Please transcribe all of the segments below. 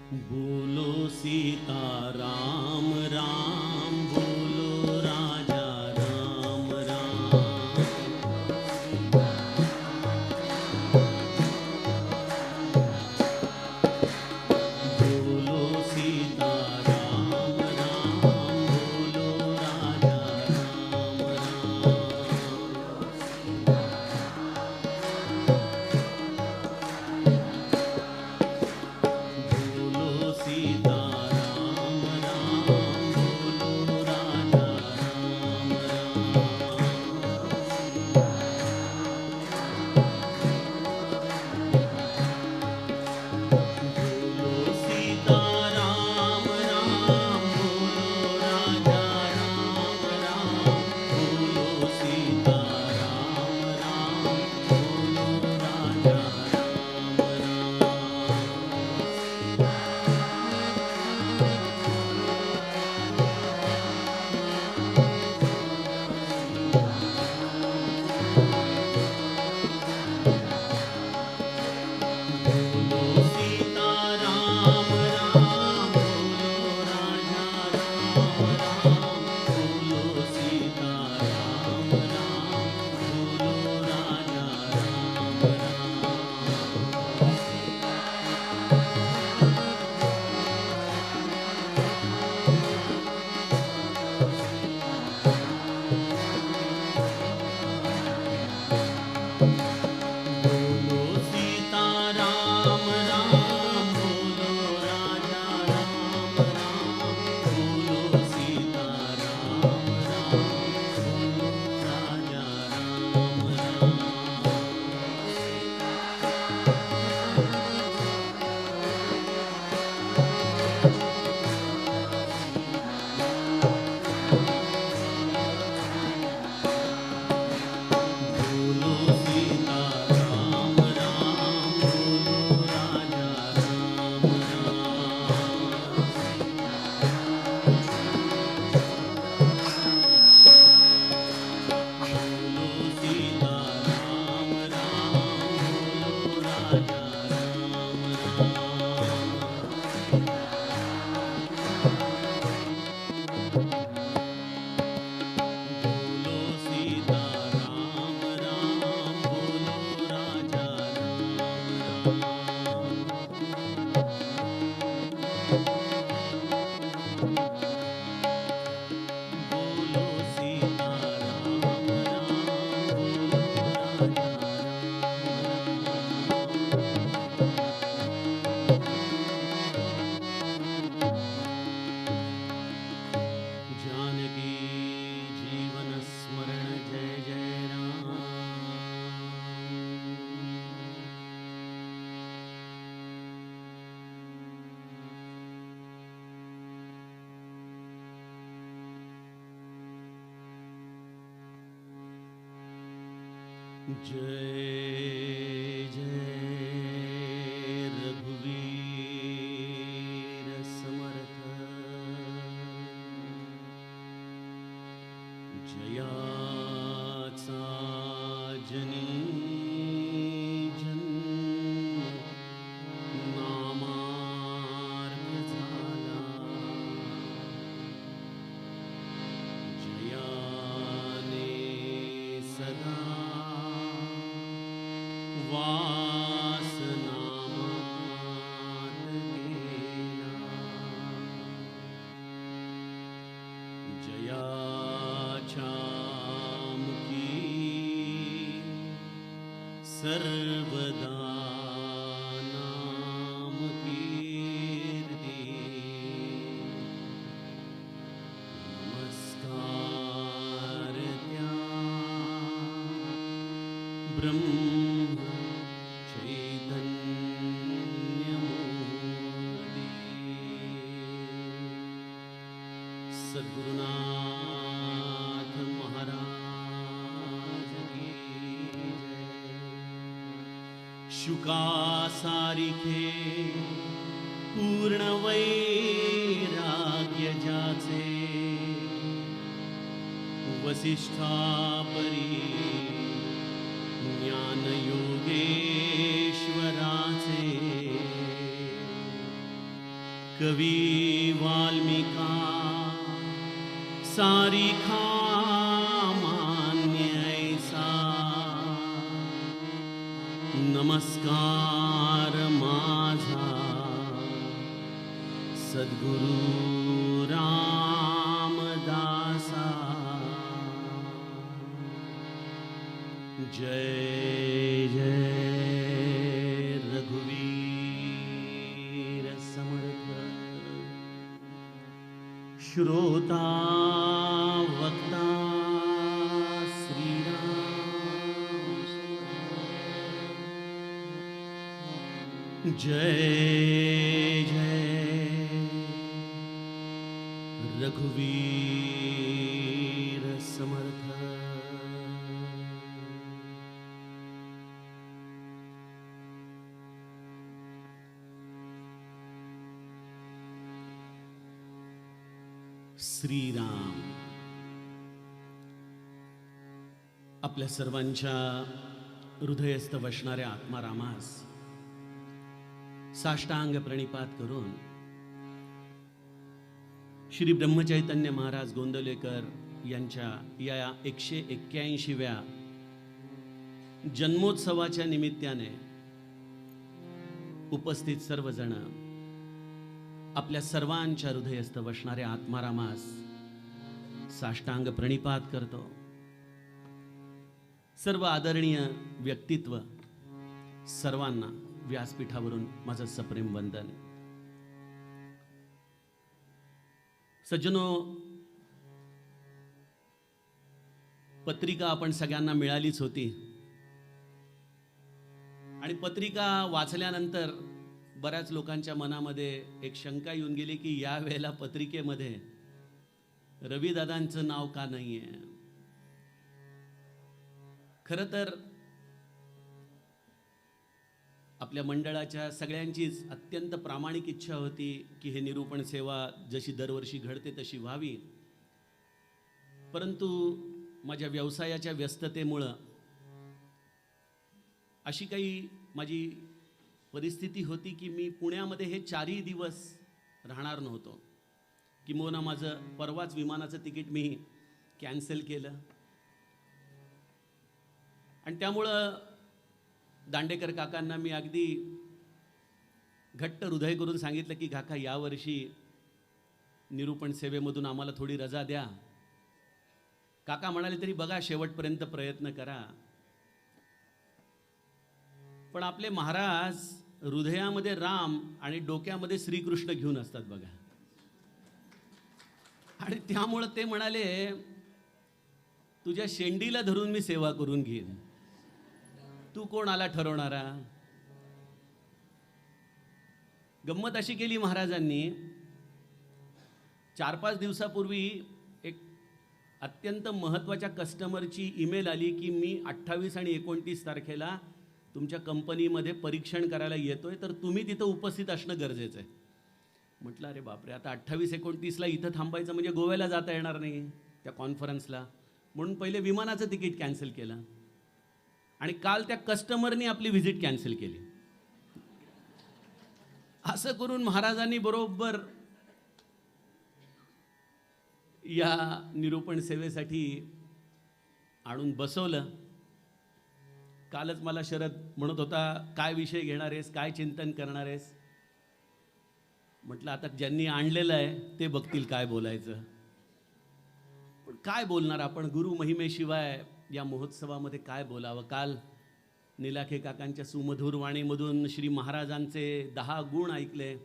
बोलो सीता राम राम, बोलो राजा राम राम। बोलो सीता राम राम, बोलो राजा राम राम। बोलो सीता राम राम, बोलो राजा राम राम। बोलो सीता राम राम, बोलो राजा राम राम। बोलो सीता राम राम, बोलो राजा राम राम। बोलो सीता राम राम, बोलो राजा राम राम। बोलो सीता राम राम, बोलो राजा राम राम। बोलो सीता राम राम, बोलो राजा राम राम। बोलो सीता राम राम, बोलो राजा राम राम। बोलो सीता राम राम, बोलो राजा राम राम। बोलो सीता राम राम, बोलो राजा राम राम। बोलो सीता राम राम, बोलो राजा राम राम। बोलो सीता राम राम, बोलो राजा राम। जानकी जीवन स्मरण जय जय राम। जय जय रघुवीर समर्थ, जयाचा जनी जन्म नामार्ग झाला। जयाने सदा वास नामात केला। जयाच्या मुखी सर्वदा नाम कीर्ती। नमस्कार त्या ब्रह्म चैतन्यमूर्ती। सद्गुरुनाथ महाराज की जय। शुका सारिखे पूर्ण वैराग्य ज्याचे, वसिष्ठा परी ज्ञान योगेश्वराचे। कवी वाल्मिका सारिखा मान्य ऐसा नमस्कार माझा सद्गुरु रामदासा। जय जय रघुवीर समर्थ श्रोता वक्ता श्रीराम समर्थ। जय जय रघुवीर समर्थ। श्रीराम आपल्या सर्वांच्या हृदयस्थ बसणाऱ्या आत्मारामास साष्टांग प्रणिपात करून श्री ब्रह्मचैतन्य महाराज गोंदवलेकर यांच्या या 181व्या जन्मोत्सवाच्या निमित्ताने उपस्थित सर्वजण आपल्या सर्वांच्या हृदयस्थ बसणाऱ्या आत्मारामास साष्टांग प्रणिपात करतो। सर्व आदरणीय व्यक्तित्व सर्वांना व्यासपीठावरून माझं सप्रेम वंदन। सज्जनो, पत्रिका आपण सगळ्यांना मिळालीच होती आणि पत्रिका वाचल्यानंतर बऱ्याच लोकांच्या मनामध्ये एक शंका येऊन गेली की या वेळेला पत्रिकेमध्ये रविदादांचं नाव का नाहीये। खरं तर आपल्या मंडळाच्या सगळ्यांचीच अत्यंत प्रामाणिक इच्छा होती की हे निरूपण सेवा जशी दरवर्षी घडते तशी व्हावी, परंतु माझ्या व्यवसायाच्या व्यस्ततेमुळं अशी काही माझी परिस्थिती होती की मी पुण्यामध्ये हे 4ही दिवस राहणार नव्हतो। किंबहुना माझं परवाच विमानाचं तिकीट मी कॅन्सल केलं आणि त्यामुळं दांडेकर काकांना मी अगदी घट्ट हृदय करून सांगितलं की काका यावर्षी निरूपण सेवेमधून आम्हाला थोडी रजा द्या। काका म्हणाले तरी बघा शेवटपर्यंत प्रयत्न करा। पण आपले महाराज हृदयामध्ये राम आणि डोक्यामध्ये श्रीकृष्ण घेऊन असतात बघा, आणि त्यामुळे ते म्हणाले तुझ्या शेंडीला धरून मी सेवा करून घेईन, तू कोण आला ठरवणारा। गंमत अशी केली महाराजांनी, 4-5 दिवसापूर्वी एक अत्यंत महत्त्वाच्या कस्टमरची ईमेल आली की मी 28 आणि 29 तारखेला तुमच्या कंपनीमध्ये परीक्षण करायला येतोय, तर तुम्ही तिथं उपस्थित असणं गरजेचं आहे। म्हटलं अरे बापरे, आता 28-29ला इथं थांबायचं म्हणजे गोव्याला जाता येणार नाही त्या कॉन्फरन्सला, म्हणून पहिले विमानाचं तिकीट कॅन्सल केलं आणि काल त्या कस्टमरनी आपली व्हिजिट कॅन्सल केली। असं करून महाराजांनी बरोबर या निरूपण सेवेसाठी आणून बसवलं। कालच मला शरद म्हणत होता काय विषय घेणार आहेस, काय चिंतन करणार आहेस। म्हटलं आता ज्यांनी आणलेलं आहे ते बघतील काय बोलायचं, पण काय बोलणार आपण गुरु महिमेशिवाय या महोत्सवामध्ये काय बोलावं। काल निलाखे काकांच्या सुमधुर वाणीमधून श्री महाराजांचे 10 गुण ऐकले।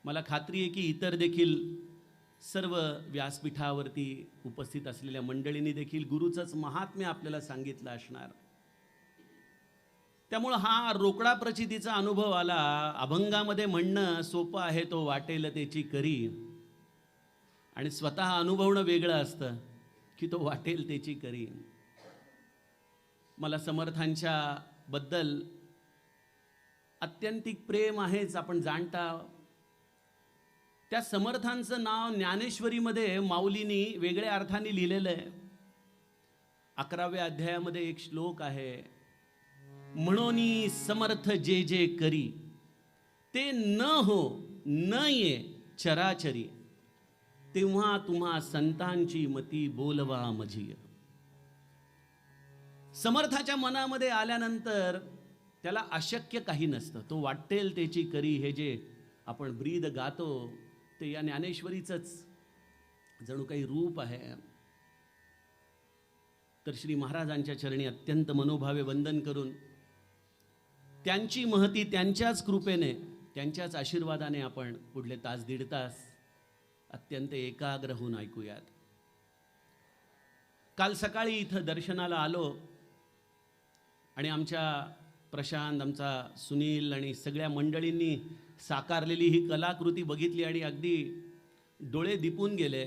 मला खात्री आहे की इतर देखील सर्व व्यासपीठावरती उपस्थित असलेल्या मंडळींनी देखील गुरुचंच महात्म्य आपल्याला सांगितलं असणार। त्यामुळे हा रोकडा प्रचितीचा अनुभव आला। अभंगामध्ये म्हणणं सोपं आहे, तो वाटेल त्याची करी, आणि स्वतः अनुभवणं वेगळं असतं की तो वाटेल त्याची करी। मला समर्थांच्या बद्दल अत्यंतिक प्रेम आहेच, आपण जाणता। त्या समर्थांचं नाव ज्ञानेश्वरीमध्ये माऊलींनी वेगळ्या अर्थाने लिहिलेलं आहे। 11व्या अध्यायामध्ये एक श्लोक आहे, म्हणोनी समर्थ जे जे करी ते न हो न ये चराचरी, तेव्हा तुम्हा संतांची मती बोलवा मझी. समर्थाच्या मनामध्ये आल्यानंतर त्याला अशक्य काही नसतं. तो वाटेल त्याची करी, हे जे आपण ब्रीद गातो ते या ज्ञानेश्वरीचंच जणू काही रूप आहे. तर श्री महाराजांच्या चरणी अत्यंत मनोभावे वंदन करून त्यांची महती, त्यांच्याच कृपेने, त्यांच्याच आशीर्वादाने आपण पुढले तास दीड तास अत्यंत एकाग्र होऊन ऐकूयात. काल सकाळी इथं दर्शनाला आलो आणि आमच्या प्रशांत, आमचा सुनील आणि सगळ्या मंडळींनी साकारलेली ही कलाकृती बघितली आणि अगदी डोळे दिपून गेले.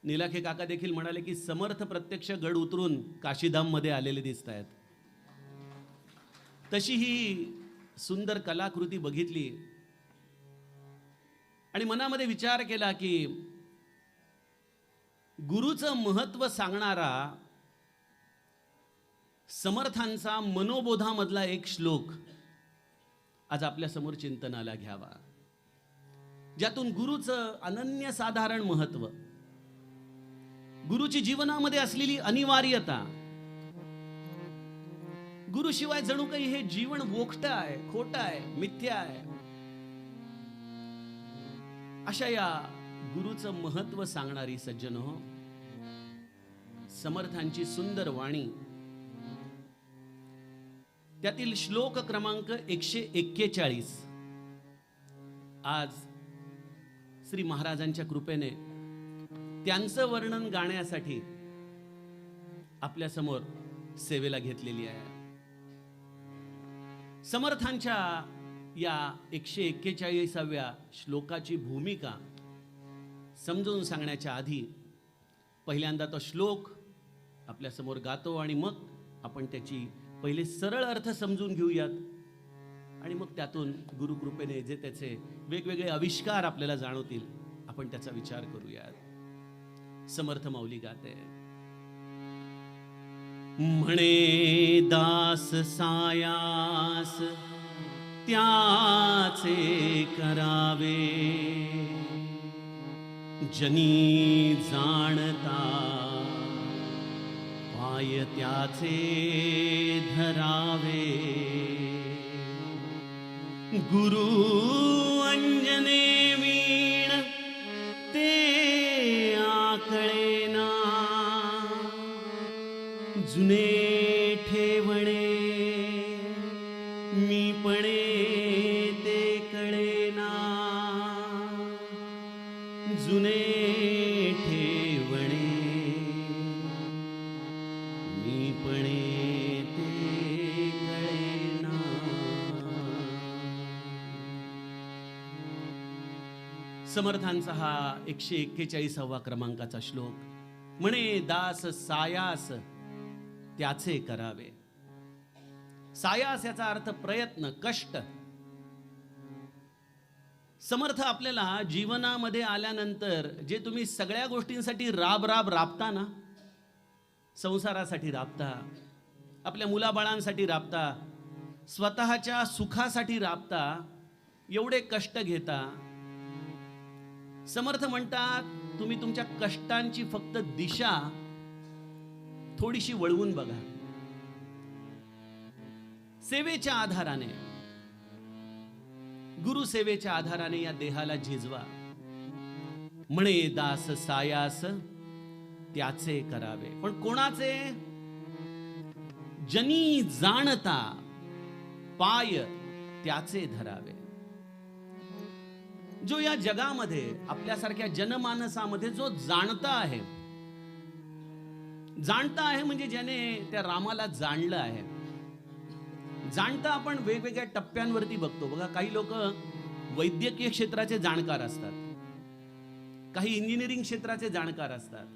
निलाखे काका देखील म्हणाले की समर्थ प्रत्यक्ष गड उतरून काशीधाममध्ये आलेले दिसत आहेत. तशी ही सुंदर कलाकृती बघितली आणि मनामध्ये विचार केला की गुरुचं महत्त्व सांगणारा समर्थांचा मनोबोधामधला एक श्लोक आज आपल्या समोर चिंतनाला घ्यावा, ज्यातून गुरुचं अनन्यसाधारण महत्त्व, गुरुची जीवनामध्ये असलेली अनिवार्यता, गुरुशिवाय जणू काही हे जीवन वोखट आहे, खोटं आहे, मिथ्या आहे, अशा या गुरुचं महत्त्व सांगणारी सज्जनो समर्थांची सुंदर वाणी, त्यातील श्लोक क्रमांक 141 आज श्री महाराजांच्या कृपेने त्यांचं वर्णन गाण्यासाठी आपल्या समोर सेवेला घेतलेली आहे. समर्थांच्या या 141व्या श्लोकाची भूमिका समजून सांगण्याच्या आधी पहिल्यांदा तो श्लोक आपल्या समोर गातो आणि मग आपण त्याची पहिले सरळ अर्थ समजून घेऊयात आणि मग त्यातून गुरुकृपेने जे त्याचे वेगवेगळे आविष्कार आपल्याला जाणवतील आपण त्याचा विचार करूयात. समर्थ माऊली गाते, म्हणे दास सायास त्याचे करावे, जनी जाणता पाय त्याचे धरावे. गुरु अंजने वीण ते आकळेना, जुने ठेवणे मी पणे ते कळेना, जुने ठेवणे मी पणे ते कळेना. समर्थांचा हा 141वा क्रमांकाचा श्लोक. म्हणे दास सायास त्याचे करावे. सायास याचा अर्थ प्रयत्न, कष्ट. समर्थ आपल्याला जीवनामध्ये आल्यानंतर जे तुम्ही सगळ्या गोष्टींसाठी राबता ना, संसारासाठी राबता, आपल्या मुलाबाळांसाठी राबता, स्वतःच्या सुखासाठी राबता, एवढे कष्ट घेता, समर्थ म्हणतात तुम्ही तुमच्या कष्टांची फक्त दिशा थोडीशी वळवून बघा. सेवेच्या आधाराने, गुरुसेवेच्या आधाराने या देहाला झिजवा. म्हणे दास सायास त्याचे करावे. पण कोणाचे? जनी जाणता पाय त्याचे धरावे. जो या जगामध्ये आपल्यासारख्या जनमानसामध्ये जो जाणता आहे, जाणता आहे म्हणजे ज्याने त्या रामाला जाणलं आहे. जाणता आपण वेगवेगळ्या टप्प्यांवरती बघतो बघा. काही लोक वैद्यकीय क्षेत्राचे जाणकार असतात, काही इंजिनिअरिंग क्षेत्राचे जाणकार असतात.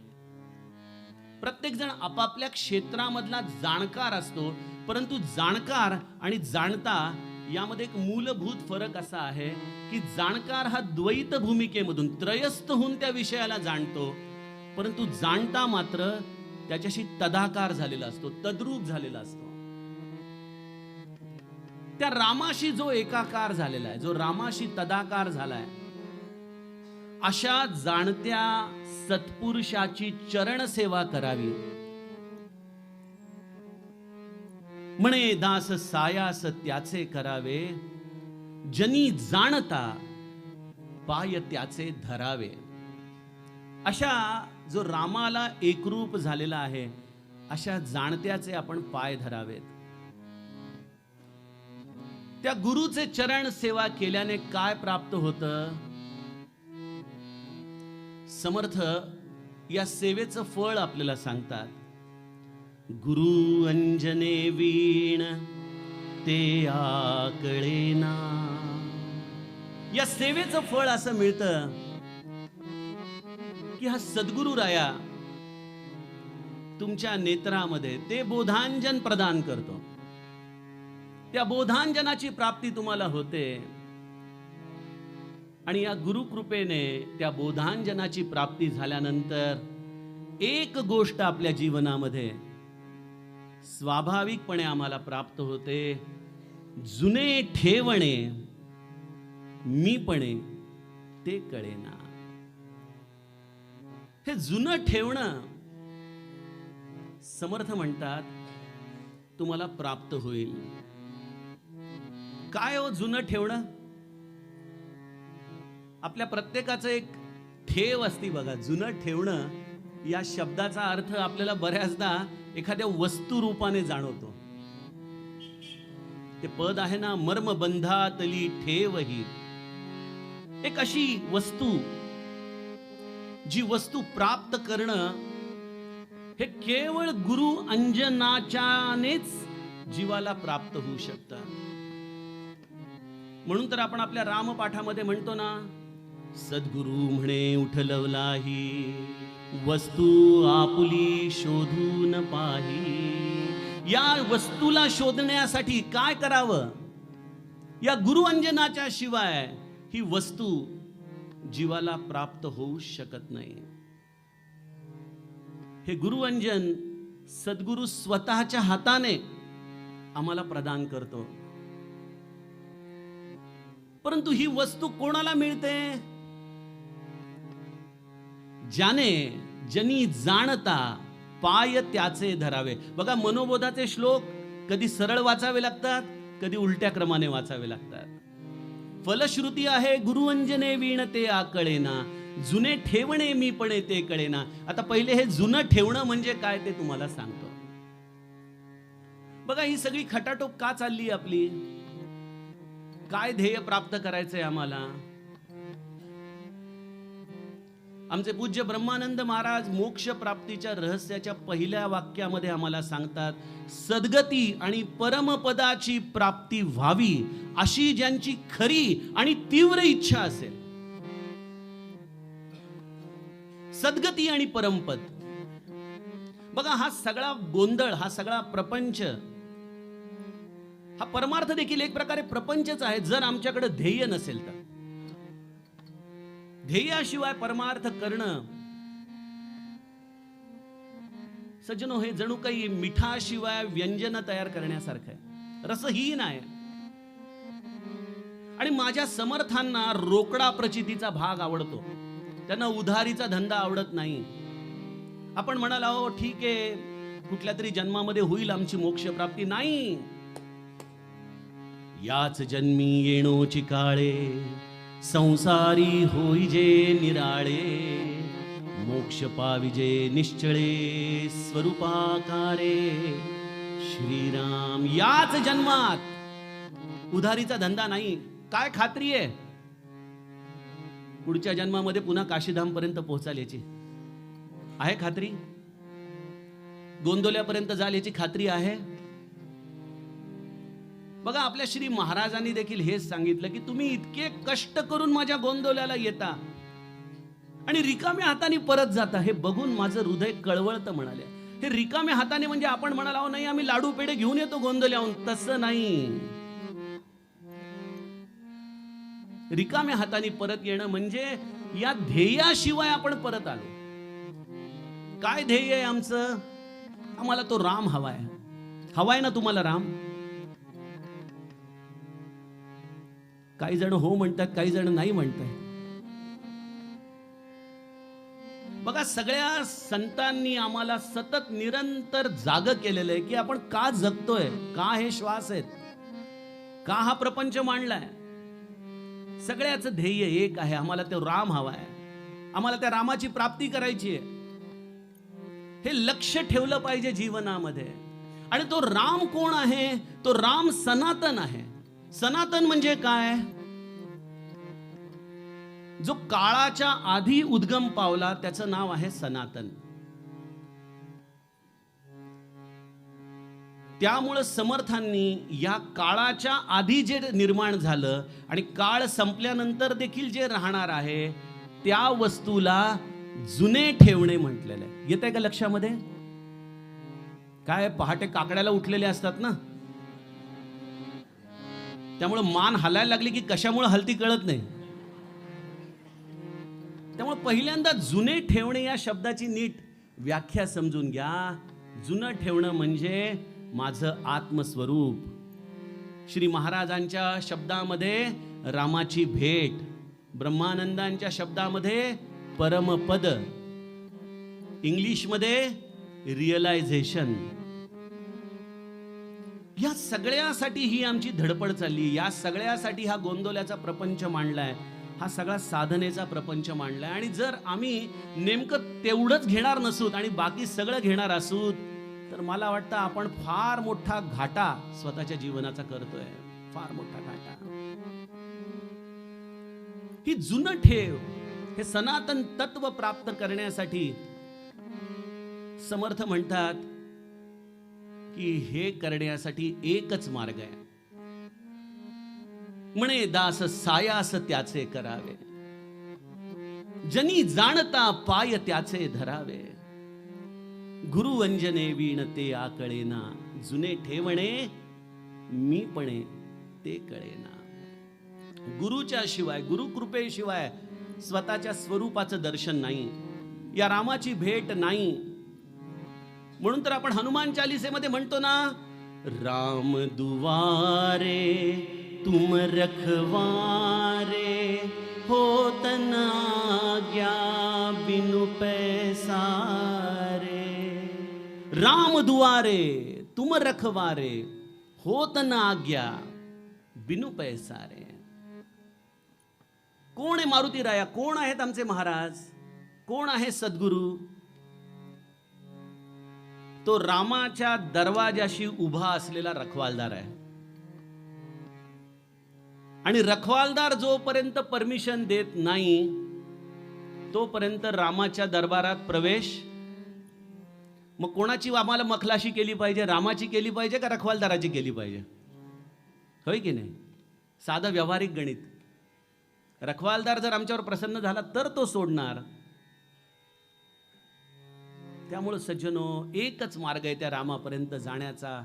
प्रत्येक जण आपापल्या क्षेत्रामधला जाणकार असतो. परंतु जाणकार आणि जाणता यामध्ये एक मूलभूत फरक असा आहे की जाणकार हा द्वैत भूमिकेमधून त्रयस्थ होऊन त्या विषयाला जाणतो, परंतु जाणता मात्र त्याच्याशी तदाकार झालेला असतो, तद्रूप झालेला असतो. त्या रामाशी जो एकाकार झालेला आहे, जो रामाशी तदाकार झालाय, अशा जाणत्या सत्पुरुषाची चरण सेवा करावी. म्हणे दास सायास त्याचे करावे, जनी जाणता पाय त्याचे धरावे. अशा जो रामाला एकरूप झालेला आहे अशा जाणत्याचे आपण पाय धरावेत. त्या गुरुचे चरण सेवा केल्याने काय प्राप्त होतं? समर्थ या सेवेचं फळ आपल्याला सांगतात. गुरु अंजने वीण ते आकळेना. या सेवेचं फळ असं मिळतं की हा सद्गुरु राया तुमच्या नेत्रामध्ये ते बोधांजन प्रदान करतो. त्या बोधांजनाची प्राप्ती तुम्हाला होते आणि या गुरुकृपेने त्या बोधांजनाची प्राप्ती झाल्यानंतर एक गोष्ट आपल्या जीवनामध्ये स्वाभाविकपणे आम्हाला प्राप्त होते. जुने ठेवणे मीपणे ते कळेना. हे जुनं ठेवणं समर्थ म्हणतात तुम्हाला प्राप्त होईल. काय हो जुनं ठेवणं? आपल्या प्रत्येकाचं एक ठेव असती बघा. जुनं ठेवणं या शब्दाचा अर्थ आपल्याला बऱ्याचदा एखाद्या वस्तू रूपाने जाणवतो. ते पद आहे ना, मर्मबंधातली ठेव ही. एक अशी वस्तू जी वस्तू प्राप्त करणं हे केवळ गुरु अंजनाच्यानेच जीवाला प्राप्त होऊ शकतं. म्हणून तर आपण आपल्या रामपाठामध्ये म्हणतो ना, सद्गुरु म्हणे उठलवलाही, वस्तू आपुली शोधून पाही. या वस्तूला शोधण्यासाठी काय करावं? या गुरु अंजनाच्या शिवाय ही वस्तू जीवाला प्राप्त होऊ शकत नाही. हे गुरु अंजन सद्गुरु स्वतःच्या हाताने आम्हाला प्रदान करतो. परंतु ही वस्तू कोणाला मिळते? जनी जाणता पाय त्याचे धरावे. बघा, मनोबोधाचे श्लोक कधी सरळ वाचावे लागतात, कधी उलट्या क्रमाने वाचावे लागतात. फलश्रुती आहे गुरु अंजने वीण ते आकळेना, जुने ठेवणे मीपणे ते कळेना. आता पहिले हे जुनं ठेवणं म्हणजे काय ते तुम्हाला सांगतो. बघा, ही सगळी खटाटोप का चालली आपली? काय ध्येय प्राप्त करायचंय आम्हाला? आमचे पूज्य ब्रह्मानंद महाराज मोक्ष प्राप्तीच्या रहस्याच्या पहिल्या वाक्यामध्ये आम्हाला सांगतात, सद्गती आणि परमपदाची प्राप्ती व्हावी अशी ज्यांची खरी आणि तीव्र इच्छा असेल. सद्गती आणि परमपद. बघा, हा सगळा गोंधळ, हा सगळा प्रपंच, हा परमार्थ देखील एक प्रकारे प्रपंचच आहे, जर आमच्याकडे ध्येय नसेल तर. ध्येयाशिवाय परमार्थ करणं सज्जनो हे जणू काही मिठाशिवाय व्यंजन तयार करण्यासारखं आहे, रसहीन आहे. आणि माझ्या समर्थांना रोकडा प्रचितीचा भाग आवडतो, त्यांना उधारीचा धंदा आवडत नाही. आपण म्हणाला, हो ठीक आहे, कुठल्या तरी जन्मामध्ये होईल आमची मोक्ष प्राप्ती. नाही, याच जन्मी येणोची काळे, संसारी होईजे निराळे, मोक्ष पाविजे निश्चळे, स्वरूपाकारे श्रीराम. याच जन्मात उधारीचा धंदा नाही. काय खात्री आहे पुढच्या जन्मामध्ये पुन्हा काशीधाम पर्यंत पोहोचाल याची? आहे खात्री? गोंदवल्यापर्यंत जाल याची खात्री आहे? बघा, आपल्या श्री महाराजांनी देखील हेच सांगितलं की तुम्ही इतके कष्ट करून माझ्या गोंदवल्याला येता आणि रिकाम्या हाताने परत जाता, हे बघून माझं हृदय कळवळतं म्हणाले. हे रिकाम्या हाताने म्हणजे आपण म्हणाला, हो नाही आम्ही लाडू पेढे घेऊन येतो गोंदवल्याहून, तसं नाही. रिकाम्या हाताने परत येणं म्हणजे या ध्येयाशिवाय आपण परत आलो. काय ध्येय आहे आमचं? आम्हाला तो राम हवाय. हवाय ना तुम्हाला राम? काही जण हो म्हणतात, काही जण नाही म्हणतात. ह्या सगळ्या संतांनी आम्हाला सतत निरंतर जाग केलेलं आहे की आपण का जगतोय, का हे श्वास आहेत, का हा प्रपंच मांडलाय. सगळ्याचं ध्येय एक आहे, आम्हाला तो राम हवाय, आम्हाला त्या रामाची प्राप्ती करायची आहे. हे लक्ष ठेवलं पाहिजे जीवनामध्ये. आणि तो राम कोण आहे? तो राम सनातन आहे. सनातन म्हणजे काय? जो काळाच्या आधी उद्गम पावला त्याचं नाव आहे सनातन. त्यामुळे समर्थांनी या काळाच्या आधी जे निर्माण झालं आणि काळ संपल्यानंतर देखील जे राहणार आहे त्या वस्तूला जुने ठेवणे म्हटलेलं आहे. येतंय का लक्षामध्ये? काय पहाटे काकड्याला उठलेले असतात ना, त्यामुळे मान हलायला लागली की कशामुळे हलती कळत नाही. त्यामुळे पहिल्यांदा जुने ठेवणे या शब्दाची नीट व्याख्या समजून घ्या. जुनं ठेवणं म्हणजे माझं आत्मस्वरूप. श्री महाराजांच्या शब्दामध्ये रामाची भेट, ब्रह्मानंदांच्या शब्दामध्ये परमपद, इंग्लिशमध्ये रिअलायझेशन. या सगळ्यासाठी ही आमची धडपड चालली. या सगळ्यासाठी हा गोंदवल्याचा प्रपंच मांडलाय, हा सगळा साधनेचा प्रपंच मांडलाय. आणि जर आम्ही नेमकं तेवढंच घेणार नसूत आणि बाकी सगळं घेणार असू तर मला वाटतं आपण फार मोठा घाटा स्वतःच्या जीवनाचा करतोय, फार मोठा घाटा. ही जुनं ठेव, हे सनातन तत्व प्राप्त करण्यासाठी समर्थ म्हणतात की हे करण्यासाठी एकच मार्ग आहे. म्हणे दास सायास त्याचे करावे, जनी जाणता पाय त्याचे धरावे. गुरुवंजने वीण ते आकळेना, जुने ठेवणे मीपणे ते कळेना. गुरुच्या शिवाय, गुरु कृपेशिवाय स्वतःच्या स्वरूपाचं दर्शन नाही, या रामाची भेट नाही. म्हणून तर आपण हनुमान चालीसेमध्ये म्हणतो ना, राम दुआरे तुम रखवारे, होत न आज्ञा बिनु पैसारे. राम दुआरे तुम रखवारे, होत न आज्ञा बिनु पैसारे. कोण आहे मारुती राया? कोण आहेत आमचे महाराज? कोण आहे सद्गुरू? तो रामाच्या दरवाजाशी उभा असलेला रखवालदार आहे. आणि रखवालदार जोपर्यंत परमिशन देत नाही तोपर्यंत रामाच्या दरबारात प्रवेश. मग कोणाची आम्हाला मखलाशी केली पाहिजे? रामाची केली पाहिजे का रखवालदाराची केली पाहिजे? होय की नाही? साधं व्यावहारिक गणित. रखवालदार जर आमच्यावर प्रसन्न झाला तर तो सोडणार. त्यामुळे सज्जनो, एकच मार्ग आहे त्या रामापर्यंत जाण्याचा.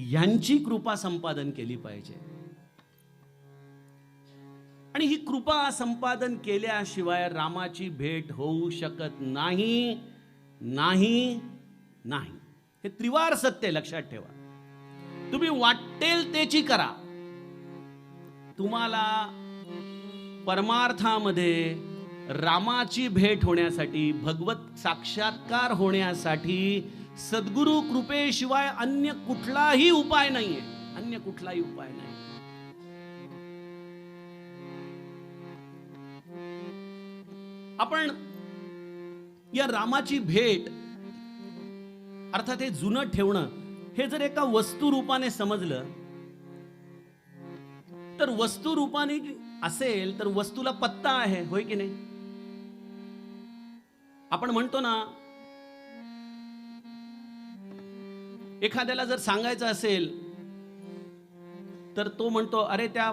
यांची कृपा संपादन केली पाहिजे. आणि ही कृपा संपादन केल्याशिवाय रामाची भेट होऊ शकत नाही, नाही, नाही. हे त्रिवार सत्य लक्षात ठेवा. तुम्ही वाटेल त्याची करा. तुम्हाला परमार्थामध्ये रामाची भेट होण्यासाठी, भगवत साक्षात्कार होण्यासाठी सद्गुरु कृपेशिवाय अन्य कुठलाही उपाय नाहीये. अन्य कुठलाही उपाय नाही. आपण या रामाची भेट अर्थात हे जुनं ठेवणं हे जर एका वस्तू रूपाने समजलं तर वस्तू रूपाने असेल तर वस्तूला पत्ता आहे, होय की नाही? आपण म्हणतो ना, एखाद्याला जर सांगायचं असेल तर तो म्हणतो, अरे त्या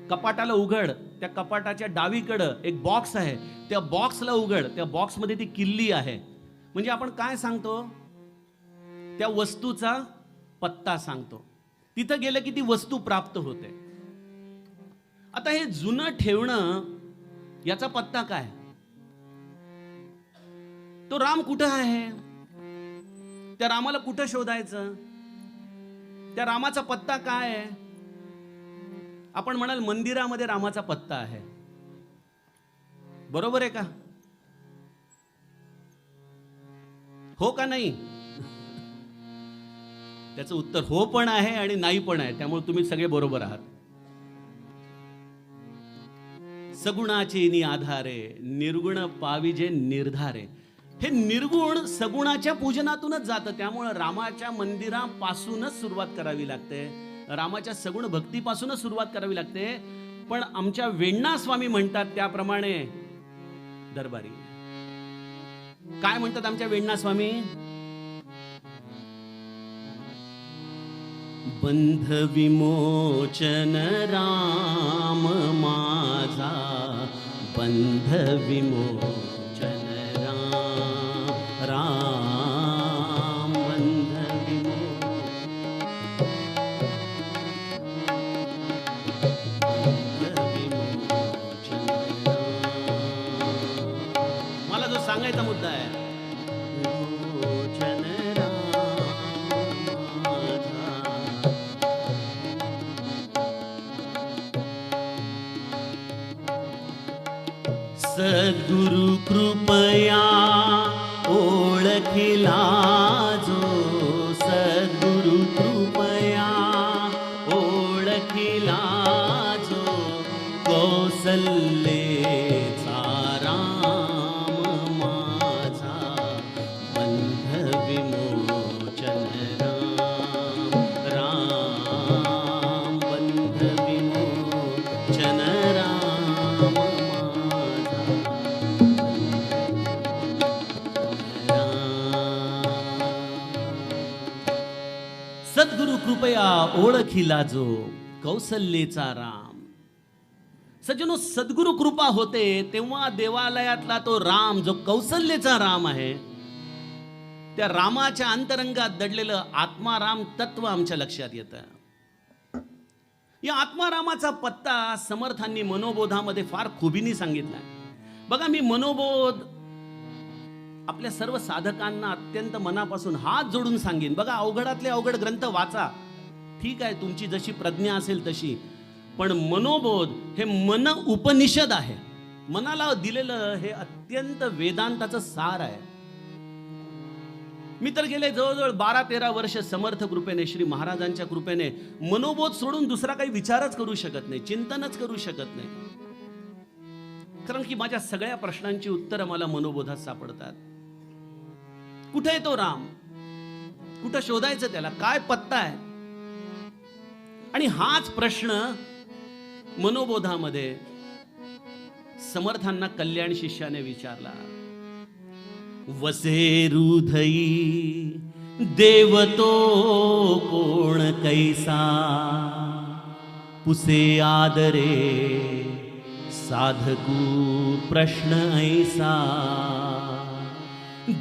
कपाटाला उघड, त्या कपाटाच्या डावीकडं एक बॉक्स आहे, त्या बॉक्सला उघड, त्या बॉक्समध्ये ती किल्ली आहे. म्हणजे आपण काय सांगतो? त्या वस्तूचा पत्ता सांगतो. तिथं गेलं की ती वस्तू प्राप्त होते. आता हे जुनं ठेवणं याचा पत्ता काय? तो राम कुठं आहे? त्या रामाला कुठं शोधायचं? त्या रामाचा पत्ता काय आहे? आपण म्हणाल मंदिरामध्ये रामाचा पत्ता आहे, बरोबर आहे का? हो का नाही? त्याचं उत्तर हो पण आहे आणि नाही पण आहे, त्यामुळे तुम्ही सगळे बरोबर आहात. सगुणाचे नि आधारे निर्गुण पाविजे निर्धारे. हे निर्गुण सगुणाच्या पूजनातूनच जातं, त्यामुळे रामाच्या मंदिरापासूनच सुरुवात करावी लागते, रामाच्या सगुण भक्तीपासूनच सुरुवात करावी लागते. पण आमच्या वेण्णा स्वामी म्हणतात त्याप्रमाणे दरबारी. काय म्हणतात आमच्या वेण्णा स्वामी? बंध विमोचन राम माझा, बंध विमोचन राम, राम बंध विमोचन राम. मला जो सांगायचा मुद्दा आहे, विमोचन सद्गुरु कृपया ओळखिला जो, सद्गुरु कृपया ओळखिला जो, कौसल्येचा राम माझा, बंध विमोचन राम, राम बंध विमोचन राम. सद्गुरु कृपया ओळखिला जो, कौसल्येचा राम. सज्जनो, सद्गुरु कृपा होते तेव्हा देवालयातला तो राम, जो कौसल्येचा राम आहे, त्या रामाच्या अंतरंगात दडलेलं आत्माराम तत्व आमच्या लक्षात येतं. या आत्मारामाचा पत्ता समर्थांनी मनोबोधामध्ये फार खुबीने सांगितलाय. बघा, मी मनोबोध आपल्या सर्व साधकांना अत्यंत मनापासून हात जोडून सांगेन. बघा, अवघडातले अवघड ग्रंथ वाचा, ठीक आहे, तुमची जशी प्रज्ञा असेल तशी, पण मनोबोध हे मन उपनिषद आहे. मनाला दिलेलं हे अत्यंत वेदांताचं सार आहे. मी तर गेले जवळजवळ 12-13 वर्ष समर्थ कृपेने, श्री महाराजांच्या कृपेने मनोबोध सोडून दुसरा काही विचारच करू शकत नाही, चिंतनच करू शकत नाही. कारण की माझ्या सगळ्या प्रश्नांची उत्तरं मला मनोबोधात सापडतात. कुठे आहे तो राम? कुठं शोधायचं त्याला? काय पत्ता आहे? आणि हाच प्रश्न मनोबोधामध्ये समर्थांना कल्याण शिष्याने विचारला. वसे हृदयी देव तो कोण कैसा, पुसे आदरे साधकू प्रश्न ऐसा.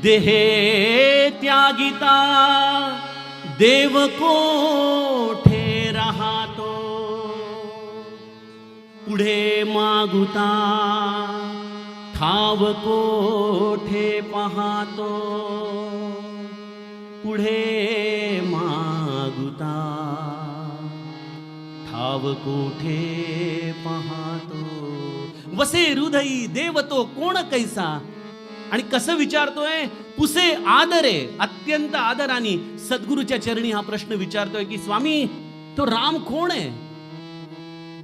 देहे त्यागिता देव कोठे राहतो, पुढे मागुता ठाव कोठे पाहतो, पुढे मागुता ठाव कोठे पाहतो. वसे हृदयी देव तो कोण कैसा. आणि कसं विचारतोय? पुसे आदरे, अत्यंत आदराने सद्गुरूच्या चरणी हा प्रश्न विचारतोय की स्वामी, तो राम कोण आहे?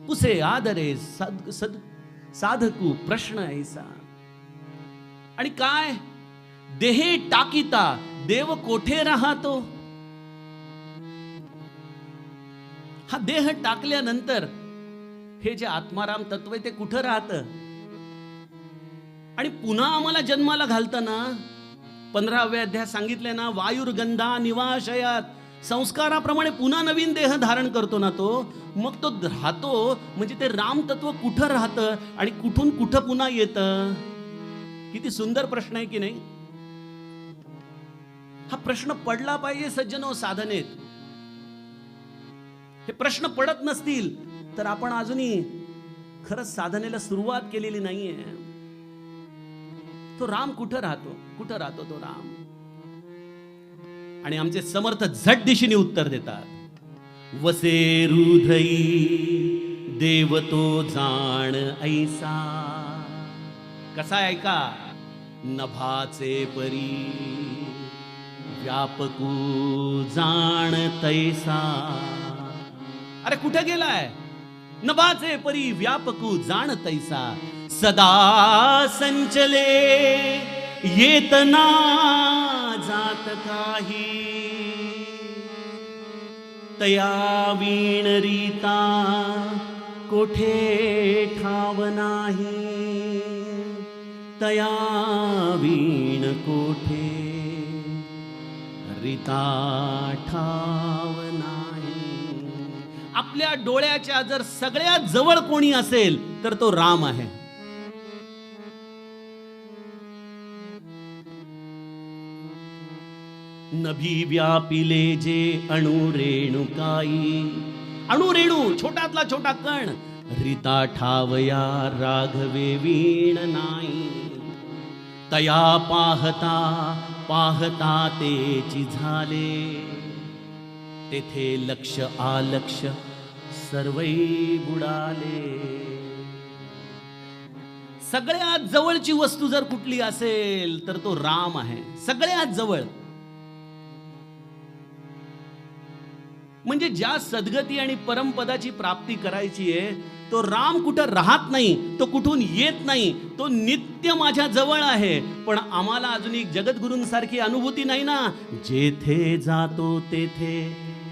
पुसे आदरे साधकू प्रश्न ऐसा. आणि काय? देहे टाकीता देव कोठे राहतो. हा देह टाकल्यानंतर हे जे आत्माराम तत्व आहे ते कुठं राहतं? आणि पुन्हा आम्हाला जन्माला घालताना 15व्या अध्यायात सांगितलंय ना, वायुर्गंधा निवाशयात, संस्काराप्रमाणे पुन्हा नवीन देह धारण करतो ना तो. मग तो राहतो म्हणजे ते राम तत्व कुठं राहतं आणि कुठून कुठं पुन्हा येतं? किती सुंदर प्रश्न आहे की नाही? हा प्रश्न पडला पाहिजे सज्जनो साधनेत. हे प्रश्न पडत नसतील तर आपण अजूनही खरंच साधनेला सुरुवात केलेली नाहीये. तो राम कुठं राहतो? कुठं राहतो तो राम? आणि आमचे समर्थ झट दिशेने उत्तर देतात. वसे हृदयी देव तो जाण ऐसा. कसा ऐका? नभाचे परी व्यापकू जाण तैसा. अरे कुठे गेलाय? नभाचे परी व्यापकू जाण तैसा. सदा संचले येतना जात काही. तया वीण रीता कोठे ठाव नाही. तया वीण कोठे रीता ठाव नाही. आपल्या डोळ्याच्या जर सगळ्यात जवळ कोणी असेल तर तो राम आहे. नभी व्यापिले जे अणुरेणू काही. अणुरेणू छोटातला छोटा कण. रीता ठावया राघवे वीण नाही. तया पाहता पाहता तेची झाले. तेथे लक्ष आलक्ष सर्वै बुडाले. सगळ्यात जवळची वस्तू जर कुठली असेल तर तो राम आहे. सगळ्यात जवळ. म्हणजे ज्या सद्गती आणि परमपदाची प्राप्ती करायची आहे तो राम कुठं राहत नाही, तो कुठून येत नाही, तो नित्य माझ्या जवळ आहे. पण आम्हाला अजून एक जगद्गुरूंसारखी अनुभूती नाही ना. जेथे जातो तेथे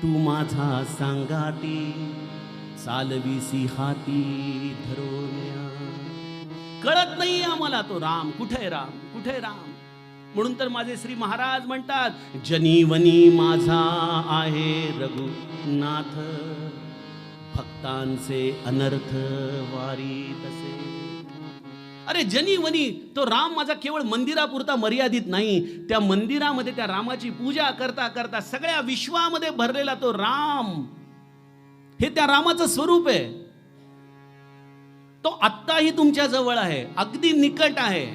तू माझा सांगाती. चालवीसी हाती धरोन्या. कळत नाही आम्हाला तो राम कुठे. राम कुठे राम. म्हणून तर माझे श्री महाराज म्हणतात जनीवनी माझा आहे रघुनाथ. भक्तांचे अनर्थ वारी तसे. अरे जनीवनी तो राम माझा केवळ मंदिरापुरता मर्यादित नाही. त्या मंदिरामध्ये त्या रामाची पूजा करता करता सगळ्या विश्वामध्ये भरलेला तो राम हे त्या रामाचं स्वरूप आहे. तो आत्ताही तुमच्या जवळ आहे, अगदी निकट आहे.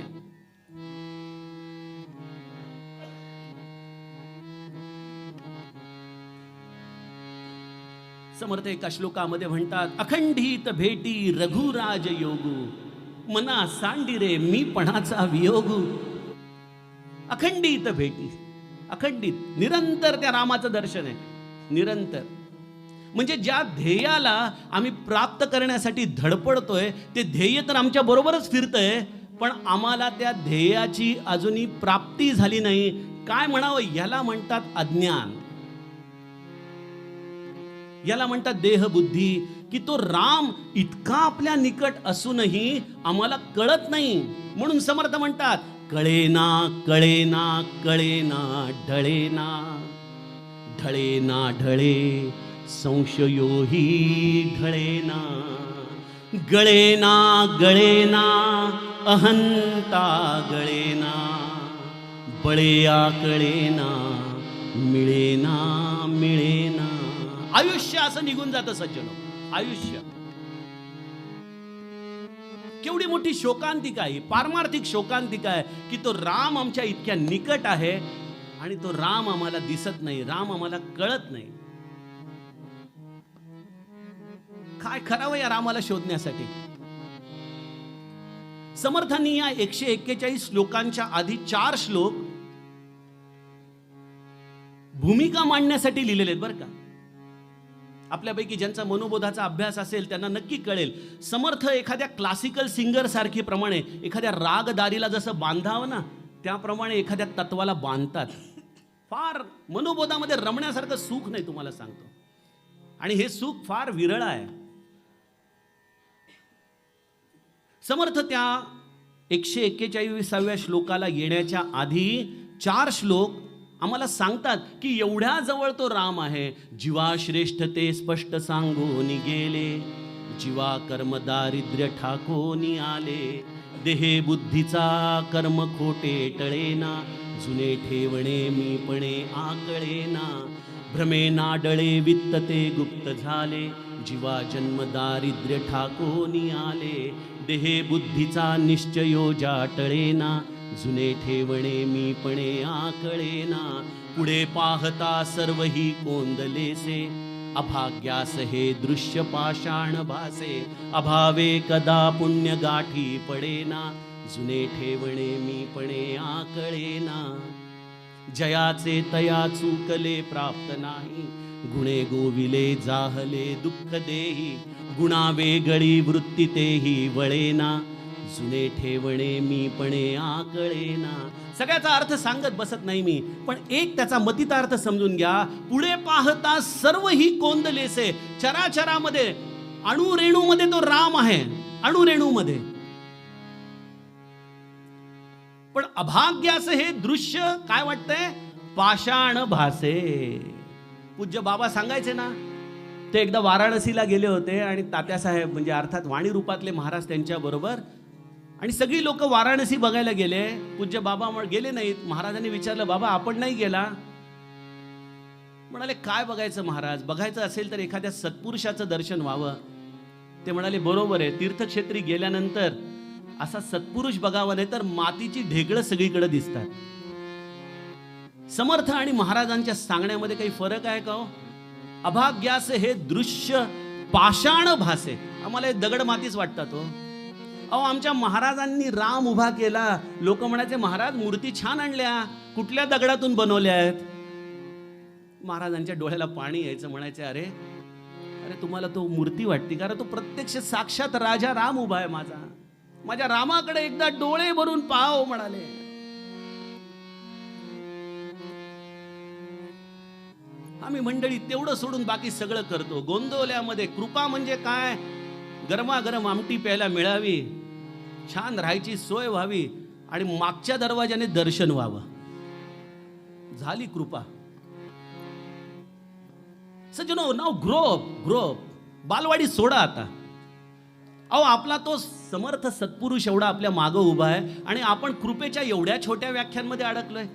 समर्थ एका श्लोकामध्ये म्हणतात अखंडित भेटी रघुराज योगू. मना सांडिरे मी पणाचा वियोगू. अखंडित भेटी. अखंडित निरंतर त्या रामाचं दर्शन आहे. निरंतर म्हणजे ज्या ध्येयाला आम्ही प्राप्त करण्यासाठी धडपडतोय ते ध्येय तर आमच्या बरोबरच फिरतंय, पण आम्हाला त्या ध्येयाची अजूनही प्राप्ती झाली नाही. काय म्हणावं याला म्हणतात अज्ञान. याला म्हणतात देहबुद्धी. की तो राम इतका आपल्या निकट असूनही आम्हाला कळत नाही. म्हणून समर्थ म्हणतात कळेना कळेना कळेना ढळेना. ढळेना ढळे संशयोही ढळेना. गळेना गळेना अहंता गळेना. बळेया कळेना मिळेना मिळेना. आयुष्य असं निघून जातं सज्जनो. आयुष्य केवढी मोठी शोकांतिका आहे, पारमार्थिक शोकांतिका आहे की तो राम आमच्या इतक्या निकट आहे आणि तो राम आम्हाला दिसत नाही, राम आम्हाला कळत नाही. काय करावं या रामाला शोधण्यासाठी? समर्थांनी या 141 श्लोकांच्या आधी 4 श्लोक भूमिका मांडण्यासाठी लिहिलेले आहेत बरं का. आपल्यापैकी ज्यांचा मनोबोधाचा अभ्यास असेल त्यांना नक्की कळेल. समर्थ एखाद्या क्लासिकल सिंगर सारखी प्रमाणे एखाद्या रागदारीला जसं बांधावं ना त्याप्रमाणे एखाद्या तत्वाला बांधतात. फार मनोबोधामध्ये रमण्यासारखं सुख नाही तुम्हाला सांगतो. आणि हे सुख फार विरळ आहे. समर्थ त्या 141व्या श्लोकाला येण्याच्या आधी 4 श्लोक आम्हाला सांगतात की एवढ्या जवळ तो राम आहे. जीवा श्रेष्ठ ते स्पष्ट सांगून गेले. जीवा कर्म दारिद्र्य ठाकोनी आले. देहे बुद्धीचा कर्म खोटे टळेना. जुने ठेवणे मीपणे आकळेना. भ्रमे नाडळे वित्त ते गुप्त झाले. जीवा जन्म दारिद्र्य ठाकोनी आले. देहे बुद्धीचा निश्चयो जाटळेना. जुने ठेवणे मीपणे आकळेना. पुढे पाहता सर्व ही कोंदलेसे. अभाग्यास हे दृश्य पाषाण भासे. अभावे कदा पुण्य गाठी पडेना. जुने ठेवणे मीपणे आकळेना. जयाचे तया चुकले प्राप्त नाही, गुणे गोविले जाहले दुःख देही, गुणा वेगळी वृत्ती तेही वळेना, जुने ठेवणे मी पणे आकळेना. सगळ्याचा अर्थ सांगत बसत नाही मी, पण एक त्याचा मतितार्थ समजून घ्या. पुढे पाहता सर्व ही कोंदलेसे, चराचरामध्ये अणुरेणूमध्ये तो राम आहे, अणुरेणूमध्ये. पण अभाग्यास हे दृश्य काय वाटतंय, पाषाण भासे. पूज्य बाबा सांगायचे ना, ते एकदा वाराणसीला गेले होते आणि तात्यासाहेब म्हणजे अर्थात वाणी रूपातले महाराज त्यांच्या बरोबर, आणि सगळी लोक वाराणसी बघायला गेले. पूज्य बाबा गेले नाहीत. महाराजांनी विचारलं, बाबा आपण नाही गेला? म्हणाले, काय बघायचं महाराज, बघायचं असेल तर एखाद्या सत्पुरुषाचं दर्शन व्हावं. ते म्हणाले, बरोबर आहे, तीर्थक्षेत्री गेल्यानंतर असा सत्पुरुष बघावा, नाही तर मातीची ढेकळं सगळीकडे दिसतात. समर्थ आणि महाराजांच्या सांगण्यामध्ये काही फरक आहे का हो? अभाग्यास हे दृश्य पाषाण भासे, आम्हाला हे दगड मातीच वाटतात हो. अहो, आमच्या महाराजांनी राम उभा केला, लोक म्हणायचे, महाराज मूर्ती छान आणल्या, कुठल्या दगडातून बनवल्या आहेत? महाराजांच्या डोळ्याला पाणी यायचं, म्हणायचे, अरे अरे तुम्हाला तो मूर्ती वाटते, कारण तो प्रत्यक्ष साक्षात राजा राम उभा आहे. माझ्या रामाकडे एकदा डोळे भरून पाहाव म्हणाले. आम्ही मंडळी तेवढं सोडून बाकी सगळं करतो. गोंदवल्यामध्ये कृपा म्हणजे काय, गरमागरम आमटी प्यायला मिळावी, छान राहायची सोय व्हावी आणि मागच्या दरवाजाने दर्शन व्हावं, झाली कृपा. सज्जनो, नाव ग्रोप बालवाडी सोडा आता. अहो, आपला तो समर्थ सत्पुरुष एवढा आपल्या मागं उभा आहे आणि आपण कृपेच्या एवढ्या छोट्या व्याख्यांमध्ये अडकलोय.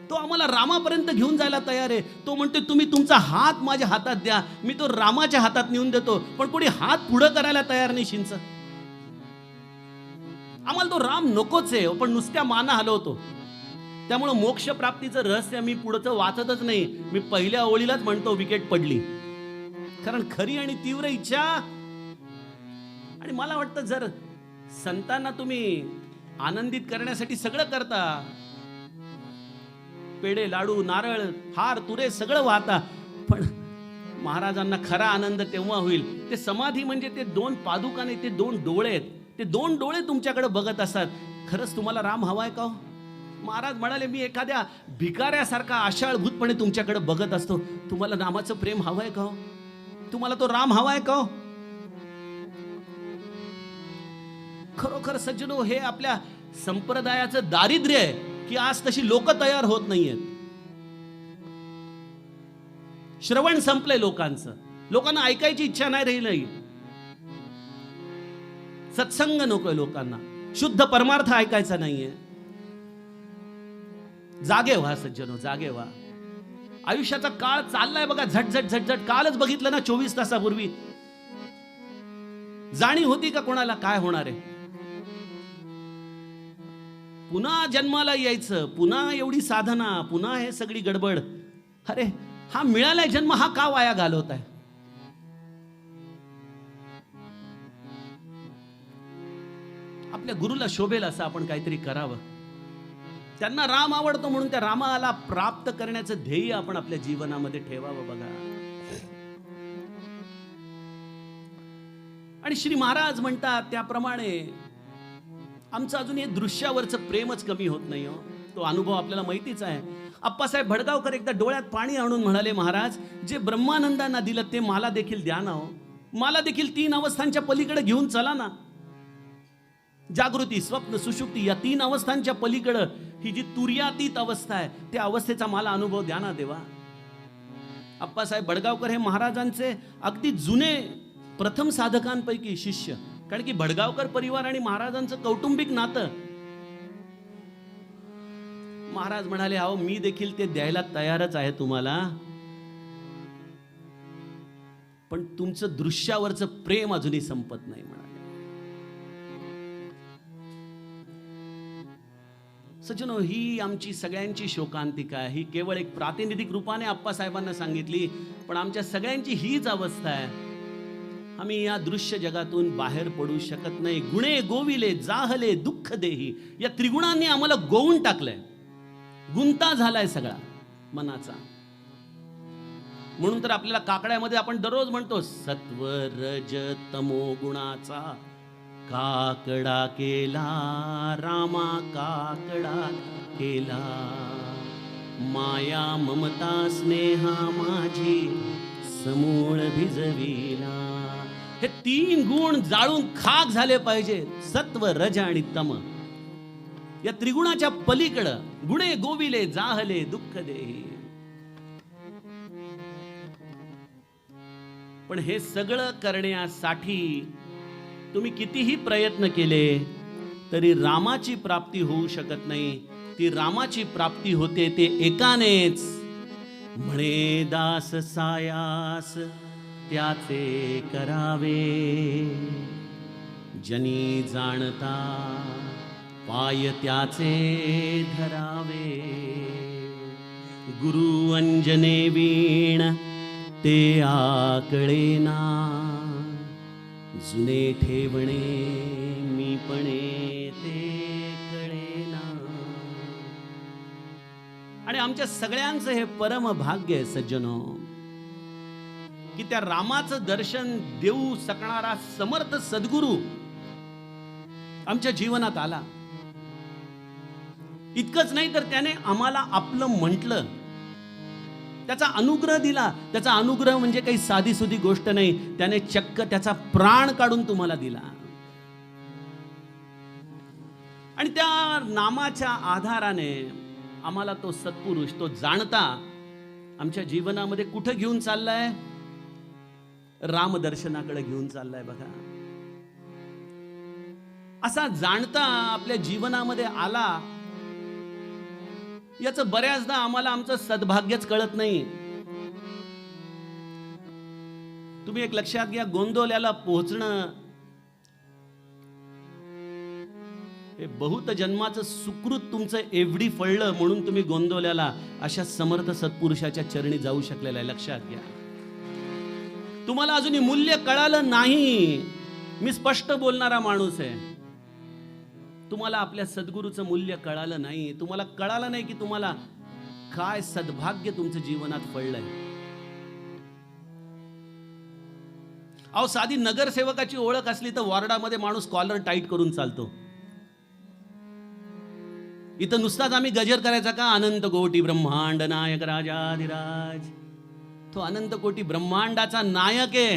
तो आम्हाला रामापर्यंत घेऊन जायला तयार आहे. तो म्हणतो, तुम्ही तुमचा हात माझ्या हातात द्या, मी तो रामाच्या हातात नेऊन देतो. पण कोणी हात पुढं करायला तयार नाही. शिंच आम्हाला तो राम नकोच आहे, पण नुसत्या माना हलवतो. त्यामुळे मोक्ष प्राप्तीचं रहस्य मी पुढचं वाचतच नाही. मी पहिल्या ओळीलाच म्हणतो, विकेट पडली. कारण खरी आणि तीव्र इच्छा. आणि मला वाटतं, जर संतांना तुम्ही आनंदित करण्यासाठी सगळं करता, पेढे, लाडू, नारळ, हार, तुरे सगळं वाहता, पण महाराजांना खरा आनंद तेव्हा होईल. ते समाधी म्हणजे ते दोन पादुका नाही, ते दोन डोळे आहेत. ते दोन डोळे तुमच्याकडे बघत असतात. खरंच तुम्हाला राम हवाय का? महाराज म्हणाले, मी एखाद्या भिकाऱ्यासारखा आशाळभूतपणे तुमच्याकडे बघत असतो. तुम्हाला रामाचं प्रेम हवंय का? तुम्हाला तो राम हवाय का? खरोखर सज्जनो, हे आपल्या संप्रदायाचं दारिद्र्य आहे की आज तशी लोक तयार होत नाहीयेत. श्रवण संपलंय लोकांचं, लोकांना ऐकायची इच्छा नाही राहिली. सत्संग नकोय लोकांना, शुद्ध परमार्थ ऐकायचा नाहीये. जागे व्हा सज्जनो, जागे व्हा. आयुष्याचा काळ चाललाय बघा, झटझट झटझट. कालच बघितलं ना, 24 तासापूर्वी. जाणीव होती का कोणाला काय होणार आहे? पुन्हा जन्माला यायचं, पुन्हा एवढी साधना, पुन्हा हे सगळी गडबड. अरे हा मिळालाय जन्म, हा का वाया घालवताय? आपल्या गुरुला शोभेल असं आपण काहीतरी करावं. त्यांना राम आवडतो म्हणून त्या रामाला प्राप्त करण्याचं ध्येय आपण आपल्या जीवनामध्ये ठेवावं बघा. आणि श्री महाराज म्हणतात त्याप्रमाणे आमचं अजून हे दृश्यावरचं प्रेमच कमी होत नाही हो. तो अनुभव आपल्याला माहितीच आहे. अप्पासाहेब भडगावकर एकदा डोळ्यात पाणी आणून म्हणाले, महाराज जे ब्रह्मानंदांना दिलं ते मला देखील द्या ना हो. मला देखील 3 अवस्थांच्या पलीकडे घेऊन चला ना. जागृती, स्वप्न, सुषुप्ती या 3 अवस्थांच्या पलीकडं ही जी तुर्यातीत अवस्था आहे, त्या अवस्थेचा मला अनुभव द्या ना देवा. अप्पासाहेब भडगावकर हे महाराजांचे अगदी जुने प्रथम साधकांपैकी शिष्य. कारण की भडगावकर परिवार आणि महाराजांचं कौटुंबिक नातं. महाराज म्हणाले, अहो मी देखील ते द्यायला तयारच आहे तुम्हाला, पण तुमचं दृश्यावरचं प्रेम अजूनही संपत नाही म्हणाले. सज्जनो, ही आमची सगळ्यांची शोकांतिका आहे. ही केवळ एक प्रातिनिधिक रूपाने आप्पासाहेबांना सांगितली, पण आमच्या सगळ्यांची हीच अवस्था आहे. आम्ही या दृश्य जगातून बाहेर पडू शकत नाही. गुणे गोविले जाहले दुःख देही, या त्रिगुणांनी आम्हाला गोवून टाकलंय. गुंता झालाय सगळा मनाचा. म्हणून तर आपल्याला काकड्यामध्ये आपण दररोज म्हणतो सत्व रज तमो गुणाचा काकडा केला रामा काकडा केला. माया ममता स्नेहा माझी समूळ भिजविला. हे 3 गुण जाळून खाक झाले पाहिजेत. सत्व रज आणि तम या त्रिगुणाच्या पलीकडं गुणे गोविले जाहले दुःख देही. पण हे सगळं करण्यासाठी तुम्ही कितीही प्रयत्न केले तरी रामाची प्राप्ती होऊ शकत नाही. ती रामाची प्राप्ती होते ते एकानेच. म्हणे दास सायास त्याचे करावे जनी जाणता पाय त्याचे धरावे. गुरु अंजने वीण ते आकळेना जुने ठेवणे मीपणे ते कळेना. आणि आमच्या सगळ्यांचं हे परम भाग्य आहे सज्जनो की त्या रामाचं दर्शन देऊ शकणारा समर्थ सद्गुरू आमच्या जीवनात आला. इतकंच नाही तर त्याने आम्हाला आपलं म्हटलं, त्याचा अनुग्रह दिला. त्याचा अनुग्रह म्हणजे काही साधी सुधी गोष्ट नाही. त्याने चक्क त्याचा प्राण काढून तुम्हाला दिला. आणि त्या नामाच्या आधाराने आम्हाला तो सत्पुरुष, तो जाणता आमच्या जीवनामध्ये कुठं घेऊन चाललाय? रामदर्शनाकडे घेऊन चाललाय. बघा, असा जाणता आपल्या जीवनामध्ये आला याचं बऱ्याचदा आम्हाला आमचं सद्भाग्यच कळत नाही. तुम्ही एक लक्षात घ्या, गोंदवल्याला पोहोचणं हे बहुत जन्माचं सुकृत तुमचं एवढी फळलं म्हणून तुम्ही गोंदवल्याला अशा समर्थ सत्पुरुषाच्या चरणी जाऊ शकलेला आहे. लक्षात घ्या. तुम्हाला अजूनही मूल्य कळालं नाही. मी स्पष्ट बोलणारा माणूस आहे. तुम्हाला आपल्या सद्गुरूचं मूल्य कळालं नाही. तुम्हाला कळालं नाही की तुम्हाला काय सद्भाग्य तुमच्या जीवनात फळलंय. अहो, साधी नगरसेवकाची ओळख असली तर वॉर्डामध्ये माणूस कॉलर टाईट करून चालतो. इथं नुसताच आम्ही गजर करायचा का? अनंत कोटी ब्रह्मांड नायक राजाधिराज. तो अनंत कोटी ब्रह्मांडाचा नायक आहे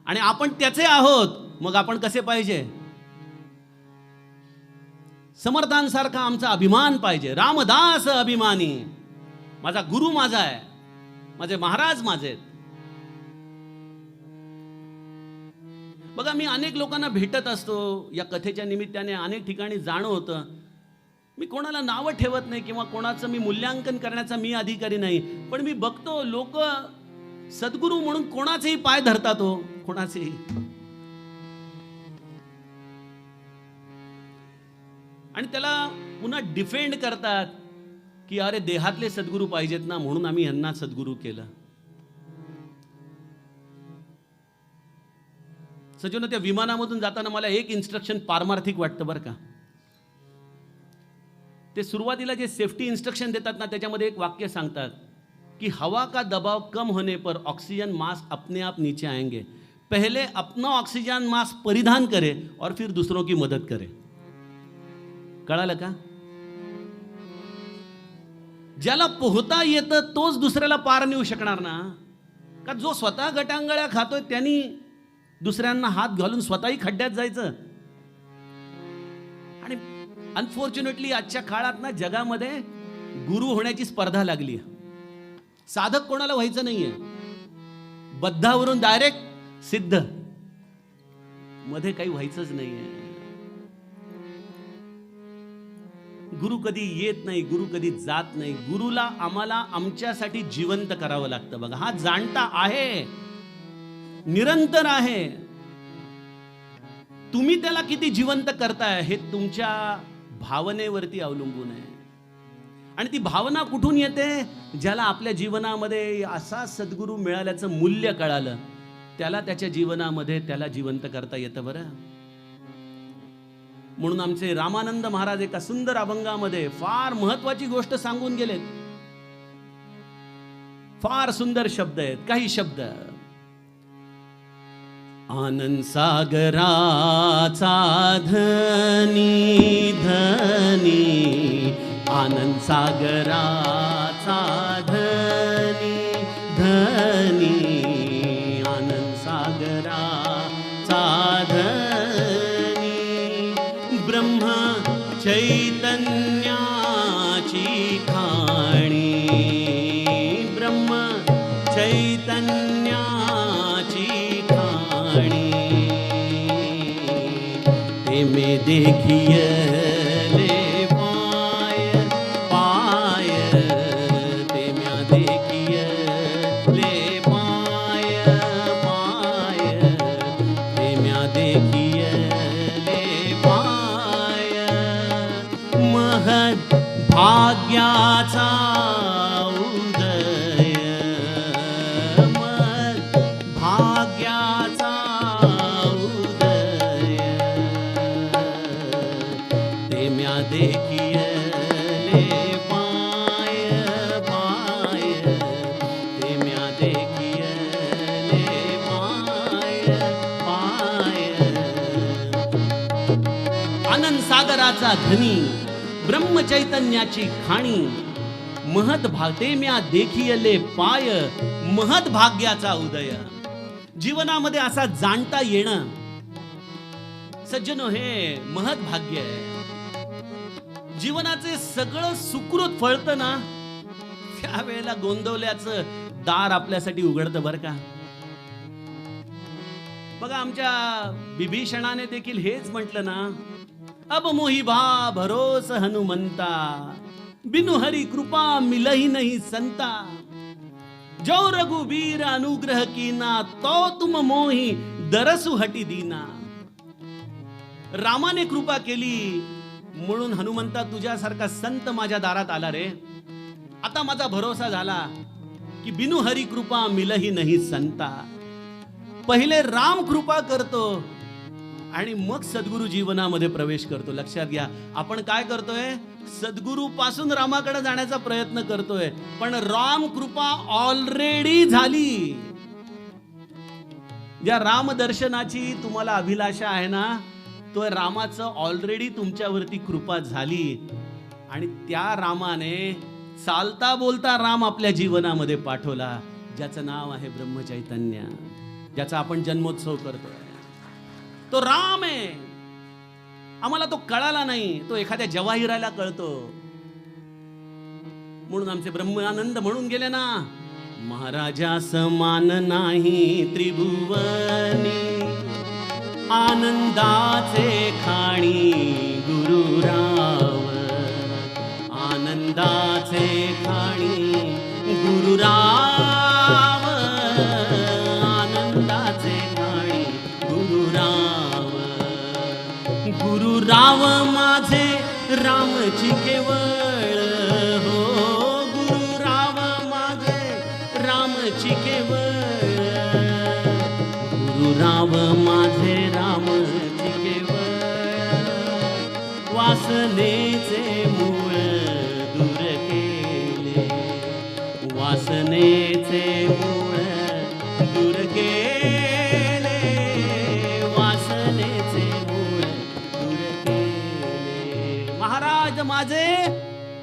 आणि आपण त्याचे आहोत. मग आपण कसे पाहिजे? समर्थांसारखा आमचा अभिमान पाहिजे. रामदास अभिमानी. माझा गुरु माझा आहे, माझे महाराज माझे आहेत. बघा, मी अनेक लोकांना भेटत असतो. या कथेच्या निमित्ताने अनेक ठिकाणी जाणं होतं. मी कोणाला नावं ठेवत नाही किंवा कोणाचं मी मूल्यांकन करण्याचा मी अधिकारी नाही. पण मी बघतो लोक सद्गुरू म्हणून कोणाचेही पाय धरतात. हो, कोणाचेही. आणि त्याला पुन्हा डिफेंड करतात की अरे देहातले सद्गुरू पाहिजेत ना, म्हणून आम्ही यांना सद्गुरू केलं. सज्जनो, त्या विमानामधून जाताना मला एक इन्स्ट्रक्शन पारमार्थिक वाटतं बरं का. ते सुरुवातीला जे सेफ्टी इन्स्ट्रक्शन देतात ना, त्याच्यामध्ये एक वाक्य सांगतात कि हवा का दबाव कम होने पर ऑक्सीजन मास्क अपने आप नीचे आएंगे. पहले अपना ऑक्सीजन मास्क परिधान करे और फिर दूसरों की मदद करे. कळालं का? ज्याला पोहता येतं तोच दुसऱ्याला पार नेऊ शकणार ना. का जो स्वतः गटांगळ्या खातोय त्यांनी दुसऱ्यांना हात घालून स्वतःही खड्ड्यात जायचं? आणि अनफॉर्च्युनेटली आजच्या काळात ना जगामध्ये गुरु होण्याची स्पर्धा लागली. साधक कोणाला व्हायचं नाहीये. बद्धावरून डायरेक्ट सिद्ध मध्ये काही व्हायचंच नाहीये. गुरु कधी येत नाही, गुरु कधी जात नाही. गुरुला आम्हाला आमच्यासाठी जिवंत करावं लागतं. बघा, हा जाणता आहे, निरंतर आहे. तुम्ही त्याला किती जिवंत करताय हे तुमच्या भावनेवरती अवलंबून आहे. आणि ती भावना कुठून येते? ज्याला आपल्या जीवनामध्ये असा सद्गुरू मिळाल्याचं मूल्य कळालं, त्याला त्याच्या जीवनामध्ये त्याला जिवंत करता येतं. बरं, म्हणून आमचे रामानंद महाराज एका सुंदर अभंगामध्ये फार महत्वाची गोष्ट सांगून गेलेत. फार सुंदर शब्द आहेत. काही शब्द, आनंद सागराचा धनी धनी, आनंद सागराचा धनी धनी, आनंद सागराचा धनी, ब्रह्म चैतन्याची खाणी, ब्रह्म चैतन्याची खाणी, ते में देखिए ले पाय पाय, ते म्या देखिए ले पाय पाय, ते म्या देखिए ले पाय, महद भाग्याचा उदय, महद भाग्याचा उदय, ते म्या देखिए ले पाय पाय, ते म्या देखिए ले पाय पाय, आनंद सागराचा धनी, ब्रह्म चैतन्याची खाणी, महत भागते म्या देखियले पाय, महत भाग्याचा उदय. जीवनामध्ये असा जाणता येणं सज्जनो हे महत भाग्य आहे. जीवनाचे सगळं सुकृत फळतं ना, त्यावेळेला गोंदवल्याचं दार आपल्यासाठी उघडतं बरं का. बघा आमच्या विभीषणाने देखील हेच म्हटलं ना, अब मोहि भा भरोस हनुमंता, बिनु हरि कृपा मिलहि नहीं संता, जो रघुवीर अनुग्रह कीना, तो तुम मोहि दरसु हटी दीना. रामाने कृपा केली म्हणून हनुमंता तुझ्यासारखा संत माझ्या दारात आला रे. आता माझा भरोसा झाला की बिनु हरि कृपा मिलहि नहीं संता. पहिले राम कृपा करतो आणि मग सद्गुरु जीवनामध्ये प्रवेश करतो. लक्षात घ्या, आपण काय करतोय, सद्गुरु पासून रामाकडे जाण्याचा प्रयत्न करतोय, पण राम कृपा ऑलरेडी झाली. ज्या राम दर्शनाची तुम्हाला अभिलाषा आहे ना, तो रामाचं ऑलरेडी तुमच्यावरती कृपा झाली. आणि त्या रामाने चालता बोलता राम आपल्या जीवनामध्ये पाठवला, ज्याचं नाव आहे ब्रह्मचैतन्य, ज्याचा आपण जन्मोत्सव करतोय. तो राम आहे. आम्हाला तो कळाला नाही, तो एखाद्या जवाहिराला कळतो. म्हणून आमचे ब्रह्मानंद म्हणून गेले ना, महाराजा समान नाही त्रिभुवनी, आनंदाचे खाणी गुरुराव, आनंदाचे खाणी गुरुराव, आनंदाचे खाणी गुरुराव. गुरुराव माझे रामची केवळ, हो गुरुराव माझे रामची केवळ, गुरुराव माझे रामची केवळ. वासनेचे मूळ दूर केले, वासनेचे मूळ दूर केले, वासनेचे मूळ दूर केले. महाराज माझे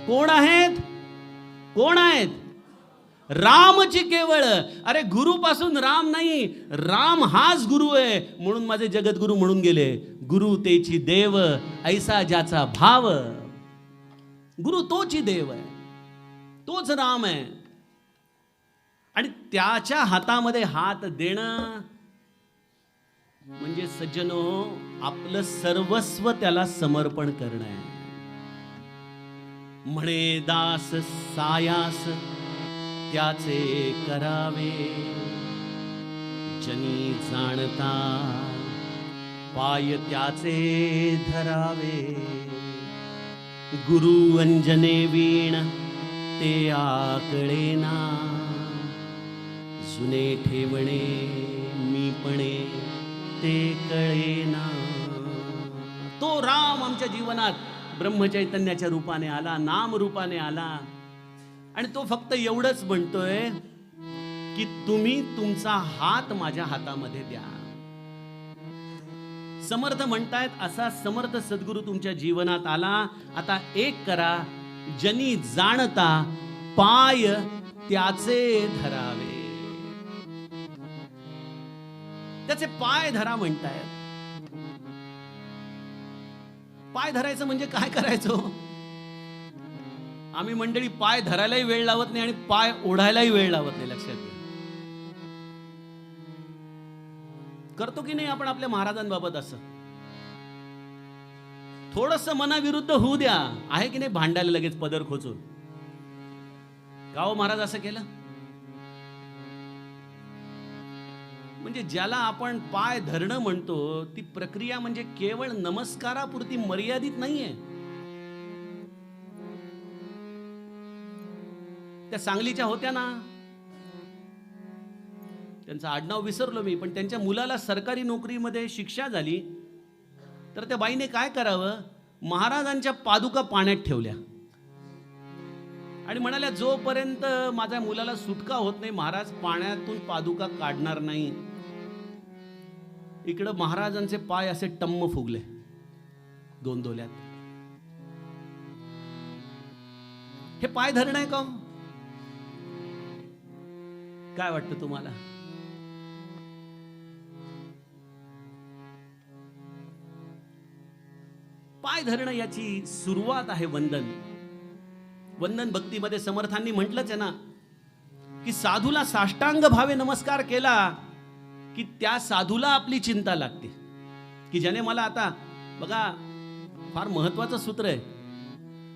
कोण आहेत, कोण आहेत, रामची केवळ. अरे गुरु पासून राम नाही, राम हाच गुरु आहे. म्हणून माझे जगद्गुरु म्हणून गेले, गुरु तेची देव ऐसा ज्याचा भाव. गुरु तोची देव आहे, तोच राम आहे. आणि त्याच्या हातामध्ये हात देणं म्हणजे सज्जनो आपलं सर्वस्व त्याला समर्पण करणं आहे. म्हणे दास सायास त्याचे करावे, जनी जाणता पाय त्याचे धरावे. गुरु अंजने वीण ते आकळेना, जुने ठेवणे मीपणे ते कळेना. तो राम आमच्या जीवनात ब्रह्मचैतन्याच्या रूपाने आला, नाम रूपाने आला. आणि तो फक्त एवढंच म्हणतोय की तुम्ही तुमचा हात माझ्या हातामध्ये द्या. समर्थ म्हणतायत असा समर्थ सद्गुरू तुमच्या जीवनात आला. आता एक करा, जनी जाणता पाय त्याचे धरावे. त्याचे पाय धरा म्हणतायत. पाय धरायचं म्हणजे काय करायचं? आम्ही मंडळी पाय धरायलाही वेळ लावत नाही आणि पाय ओढायलाही वेळ लावत नाही. लक्षात घ्या. करतो की नाही आपण आपल्या महाराजांबाबत असं? थोडस मनाविरुद्ध होऊ द्या. आहे की नाही भांडायला लगेच पदर खोचून? का हो महाराज असं केलं? म्हणजे ज्याला आपण पाय धरणं म्हणतो ती प्रक्रिया म्हणजे केवळ नमस्कारापुरती मर्यादित नाहीये. त्या सांगलीच्या होत्या ना, त्यांचं आडनाव विसरलो मी, पण त्यांच्या मुलाला सरकारी नोकरीमध्ये शिक्षा झाली तर त्या बाईने काय करावं? महाराजांच्या पादुका पाण्यात ठेवल्या आणि म्हणाल्या जोपर्यंत माझ्या मुलाला सुटका होत नाही महाराज पाण्यातून पादुका काढणार नाही. इकडं महाराजांचे पाय असे टम्म फुगले दोन दोल्यात. हे पाय धरणं आहे का? काय वाटतं तुम्हाला? पाय धरणं याची सुरुवात आहे वंदन. वंदन भक्तीमध्ये समर्थांनी म्हटलंच आहे ना की साधूला साष्टांग भावे नमस्कार केला की त्या साधूला आपली चिंता लागते. की ज्याने मला आता बघा फार महत्वाचं सूत्र आहे.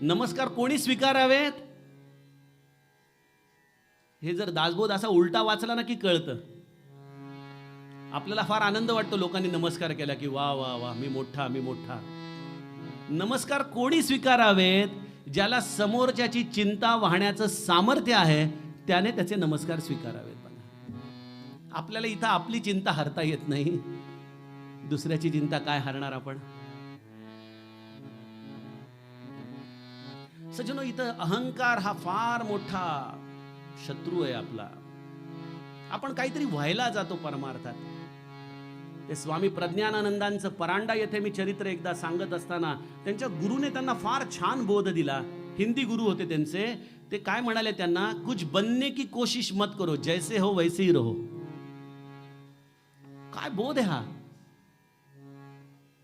नमस्कार कोणी स्वीकारावेत हे जर दासबोध असा उलटा वाचला ना की कळतं. आपल्याला फार आनंद वाटतो लोकांनी नमस्कार केला की वा वा वा मी मोठा मी मोठा. नमस्कार कोणी स्वीकारावेत? ज्याला समोरच्याची चिंता वाहण्याचं सामर्थ्य आहे त्याने त्याचे नमस्कार स्वीकारावेत. आपल्याला इथं आपली चिंता हरता येत नाही, दुसऱ्याची चिंता काय हरणार आपण? सज्जनो, इथं अहंकार हा फार मोठा शत्रू आहे आपला. आपण काहीतरी व्हायला जातो परमार्थात. ते स्वामी प्रज्ञानानंदांचं परांडा येथे मी चरित्र एकदा सांगत असताना त्यांच्या गुरुने त्यांना फार छान बोध दिला. हिंदी गुरु होते त्यांचे. ते काय म्हणाले त्यांना? कुछ बनने की कोशिश मत करो, जैसे हो वैसे ही रहो. काय बोध आहे हा?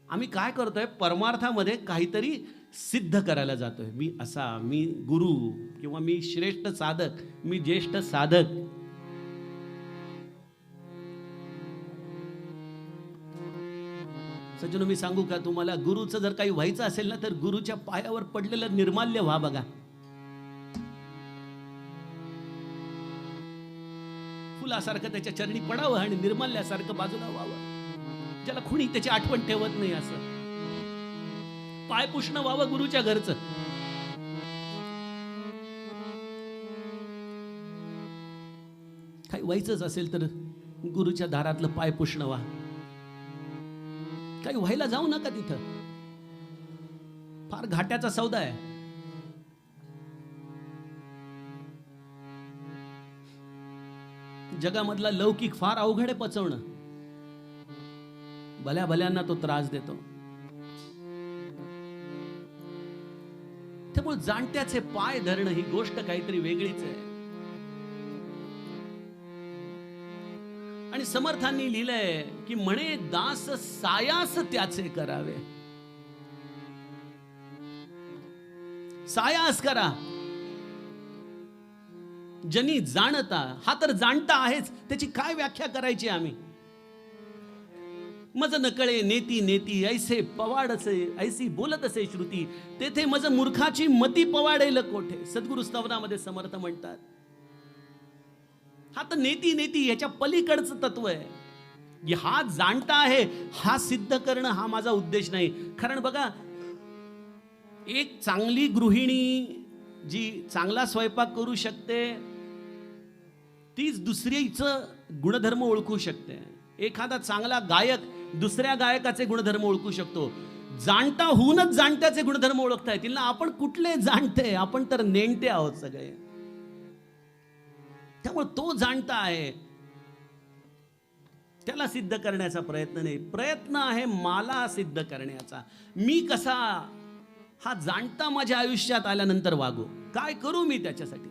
आम्ही काय करतोय? परमार्थामध्ये काहीतरी सिद्ध करायला जातोय. मी असा, मी गुरु, किंवा मी श्रेष्ठ साधक, मी ज्येष्ठ साधक. सज्जनो, मी सांगू का तुम्हाला, गुरुचं जर काही व्हायचं असेल ना तर गुरुच्या पायावर पडलेलं निर्माल्य व्हा. बघा, फुलासारखं त्याच्या चरणी पडावं आणि निर्माल्यासारखं बाजूला व्हावं. ज्याला कुणी त्याची आठवण ठेवत नाही असं पाय पुष्ण व्हावं गुरुच्या घरचं. काही व्हायचंच असेल तर गुरुच्या दारातलं पाय पुष्ण व्हा. काही व्हायला जाऊ नका तिथं. फार घाट्याचा सौदा आहे. जगामधला लौकिक फार अवघड आहे पचवणं. भल्या भल्यांना तो त्रास देतो. त्यामुळे जाणत्याचे पाय धरणं ही गोष्ट काहीतरी वेगळीच आहे. आणि समर्थांनी लिहिलंय की म्हणे दास सायास त्याचे करावे. सायास करा. जनी जाणता, हा तर जाणता आहेच, त्याची काय व्याख्या करायची आम्ही? मज नकळे नेती नेती ऐसे पवाडसे, ऐसी बोलत असे श्रुती, तेथे मज मूर्खाची मती पवाडेल कोठे. सद्गुरु स्तवनामध्ये समर्थ म्हणतात. हा तर नेती नेती याच्या पलीकडचं तत्व आहे. हा जाणता आहे हा सिद्ध करणं हा माझा उद्देश नाही. कारण बघा, एक चांगली गृहिणी जी चांगला स्वयंपाक करू शकते तीच दुसरीचं गुणधर्म ओळखू शकते. एखादा चांगला गायक दुसऱ्या गायकाचे गुणधर्म ओळखू शकतो. जाणता होऊनच जाणत्याचे गुणधर्म ओळखता येतील ना. आपण कुठले जाणते, आपण तर नेणते आहोत सगळे. त्यामुळे तो जाणता आहे, त्याला सिद्ध करण्याचा प्रयत्न नाही, प्रयत्न आहे मला सिद्ध करण्याचा. मी कसा हा जाणता माझ्या आयुष्यात आल्यानंतर वागू, काय करू मी त्याच्यासाठी.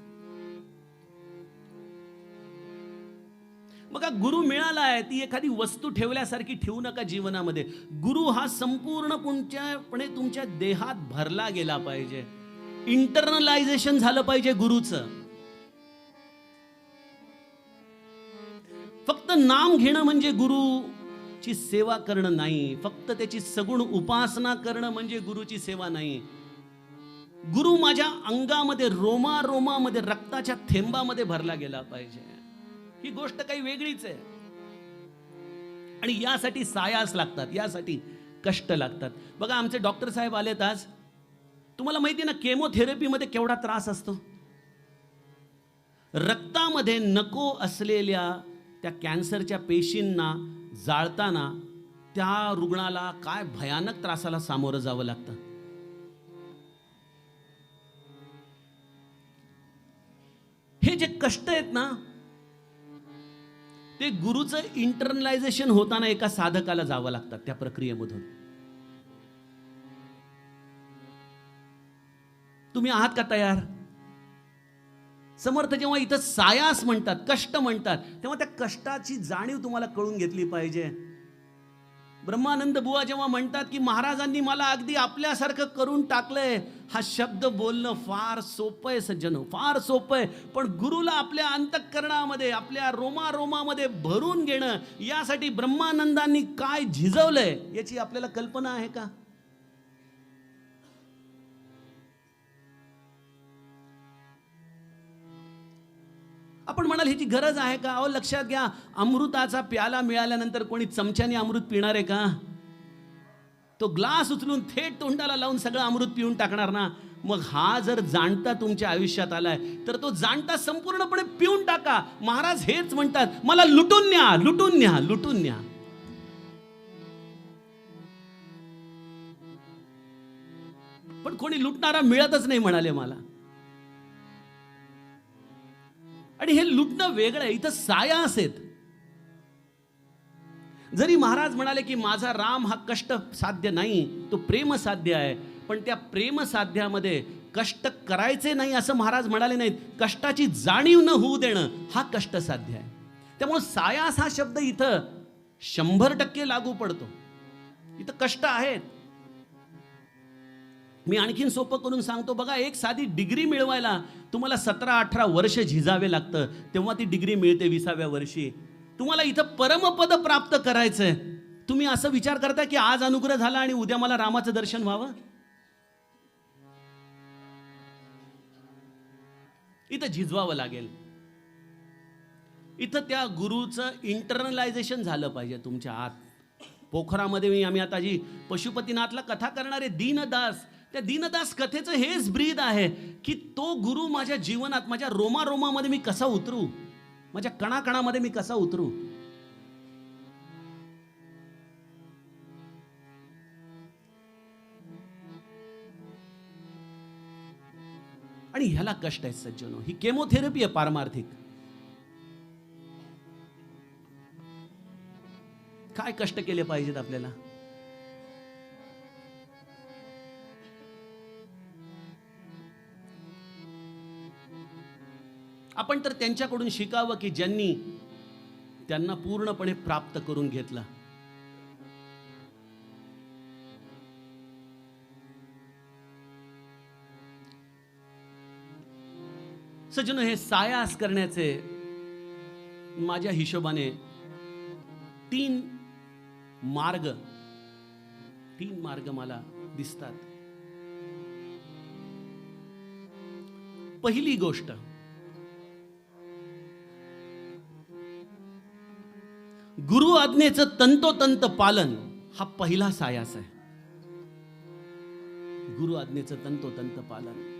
बघा, गुरु मिळाला आहे ती एखादी वस्तू ठेवल्यासारखी ठेवू नका जीवनामध्ये. गुरु हा संपूर्णपणे तुमच्या देहात भरला गेला पाहिजे, इंटरनलायझेशन झालं पाहिजे गुरुचं. फक्त नाम घेणं म्हणजे गुरुची सेवा करणं नाही, फक्त त्याची सगुण उपासना करणं म्हणजे गुरुची सेवा नाही. गुरु माझ्या अंगामध्ये, रोमारोमामध्ये, रक्ताच्या थेंबामध्ये भरला गेला पाहिजे. ही गोष्ट काही वेगळीच आहे. आणि यासाठी सायास लागतात, यासाठी कष्ट लागतात. बघा, आमचे डॉक्टर साहेब आलेत आज. तुम्हाला माहिती ना, केमोथेरपीमध्ये केवढा त्रास असतो. रक्तामध्ये नको असलेल्या त्या कॅन्सरच्या पेशींना जाळताना त्या रुग्णाला काय भयानक त्रासाला सामोरं जावं लागतं. हे जे कष्ट आहेत ना, ते गुरुचं इंटरनलायझेशन होताना एका साधकाला जावं लागतात त्या प्रक्रियेमधून. तुम्ही आहात का तयार? समर्थ जेव्हा इथं सायास म्हणतात, कष्ट म्हणतात, तेव्हा त्या कष्टाची जाणीव तुम्हाला कळून घेतली पाहिजे. ब्रह्मानंद बुवा जेव्हा म्हणतात की महाराजांनी मला अगदी आपल्यासारखं करून टाकलंय, हा शब्द बोलणं फार सोपं आहे सज्जनो, फार सोपं आहे. पण गुरुला आपल्या अंतःकरणामध्ये, आपल्या रोमारोमामध्ये भरून घेणं, यासाठी ब्रह्मानंदांनी काय झिजवलंय याची आपल्याला कल्पना आहे का? आपण म्हणाल ह्याची गरज आहे का? अहो, लक्षात घ्या, अमृताचा प्याला मिळाल्यानंतर कोणी चमच्याने अमृत पिणार आहे का? तो ग्लास उचलून थेट तोंडाला लावून सगळं अमृत पिऊन टाकणार ना. मग हा जर जाणता तुमच्या आयुष्यात आलाय, तर तो जाणता संपूर्णपणे पिऊन टाका. महाराज हेच म्हणतात, मला लुटून न्या, लुटून न्या, लुटून न्या. पण कोणी लुटणारा मिळतच नाही म्हणाले मला. आणि हे लुटणं वेगळं आहे, इथं सायास आहेत. जरी महाराज म्हणाले की माझा राम हा कष्ट साध्य नाही, तो प्रेम साध्य आहे, पण त्या प्रेम साध्यामध्ये कष्ट करायचे नाही असं महाराज म्हणाले नाहीत. कष्टाची जाणीव न होऊ देणं हा कष्ट साध्य आहे. त्यामुळे सायास हा शब्द इथं 100% लागू पडतो. इथं कष्ट आहेत. मी आणखीन सोपं करून सांगतो. बघा, एक साधी डिग्री मिळवायला तुम्हाला 17-18 वर्ष झिजावे लागतं, तेव्हा ती डिग्री मिळते 20व्या वर्षी. तुम्हाला इथं परमपद प्राप्त करायचंय. तुम्ही असं विचार करता की आज अनुग्रह झाला आणि उद्या मला रामाचं दर्शन व्हावं? इथं झिजवावं लागेल. इथं त्या गुरुचं इंटरनलायझेशन झालं पाहिजे तुमच्या आत. पोखरामध्ये आम्ही आता जी पशुपतीनाथला कथा करणारे दीनदास, त्या दीनदास कथेचं हेच ब्रीद आहे की तो गुरु माझ्या जीवनात, माझ्या रोमारोमामध्ये मी कसा उतरू, माझ्या कणाकणामध्ये मी कसा उतरू. आणि ह्याला कष्ट आहे सज्जनो. ही केमोथेरपी आहे पारमार्थिक. काय कष्ट केले पाहिजेत आपल्याला? आपण तर त्यांच्याकडून शिकावं की ज्यांनी त्यांना पूर्णपणे प्राप्त करून घेतला. सज्जनो, हे सायास करण्याचे माझ्या हिशोबाने 3 मार्ग मला दिसतात. पहिली गोष्ट, गुरु आज्ञेचं तंतोतंत पालन हा पहिला सायास आहे. गुरु आज्ञेचं तंतोतंत पालन.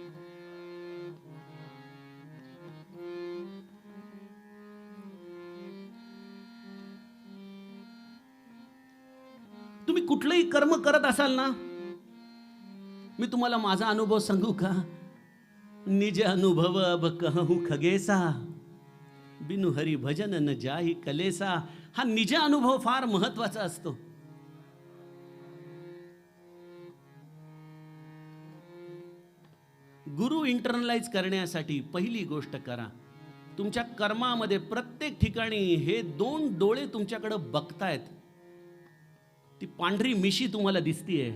तुम्ही कुठलंही कर्म करत असाल ना, मी तुम्हाला माझा अनुभव सांगू का? निज अनुभव अब कहूँ खगेसा, बिनु हरी भजन न जाही कलेसा. हा निज अनुभव फार महत्वाचा असतो. गुरु इंटरनलाइज करण्यासाठी पहिली गोष्ट करा, तुमच्या कर्मामध्ये प्रत्येक ठिकाणी हे 2 डोळे तुमच्याकडे बघतायत. ती पांढरी मिशी तुम्हाला दिसतीये,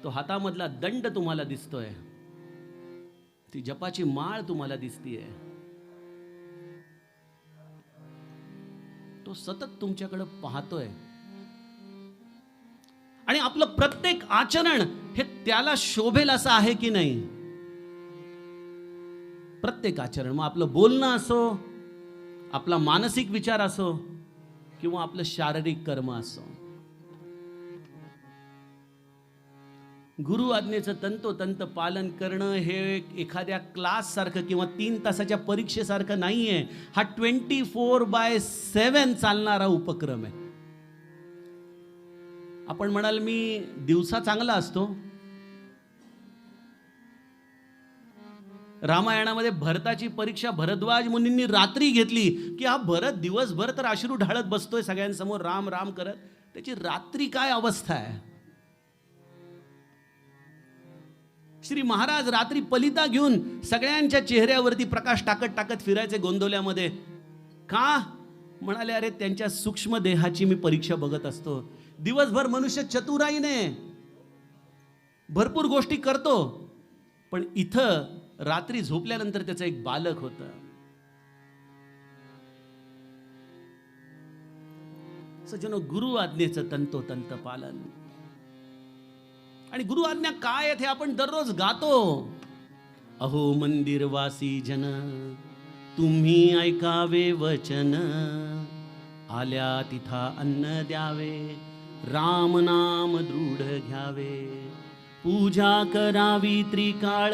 तो हातामधला दंड तुम्हाला दिसतोय, ती जपाची माळ तुम्हाला दिसतीये. तो सतत तुमच्याकडे पाहतोय आणि आपलं प्रत्येक आचरण हे त्याला शोभेल असं आहे की नाही. प्रत्येक आचरण, मग आपलं बोलणं असो, आपला मानसिक विचार असो किंवा आपलं शारीरिक कर्म असो. गुरु आज्ञेचं तंतोतंत पालन करणं हे एखाद्या क्लास सारखं किंवा 3 तासाच्या परीक्षेसारखं नाहीये. हा 24/7 चालणारा उपक्रम आहे. आपण म्हणाल मी दिवसा चांगला असतो. रामायणामध्ये भरताची परीक्षा भरद्वाज मुनींनी रात्री घेतली की हा भरत दिवसभर तर अश्रू ढाळत बसतोय सगळ्यांसमोर राम राम करत, त्याची रात्री काय अवस्था आहे. श्री महाराज रात्री पलिता घेऊन सगळ्यांच्या चेहऱ्यावरती प्रकाश टाकत टाकत फिरायचे गोंदवल्यामध्ये. का? म्हणाले अरे त्यांच्या सूक्ष्म देहाची मी परीक्षा बघत असतो. दिवसभर मनुष्य चतुराईने भरपूर गोष्टी करतो, पण इथं रात्री झोपल्यानंतर त्याचं एक बालक होतं. सज्जनो, गुरु आज्ञेचं तंतोतंत पालन. आणि गुरु आज्ञा काय आहेत हे आपण दररोज गातो. अहो मंदिरवासी जन, तुम्ही ऐकावे वचन, आल्या तिथा अन्न द्यावे, राम नाम दृढ घ्यावे, पूजा करावी त्रिकाळ,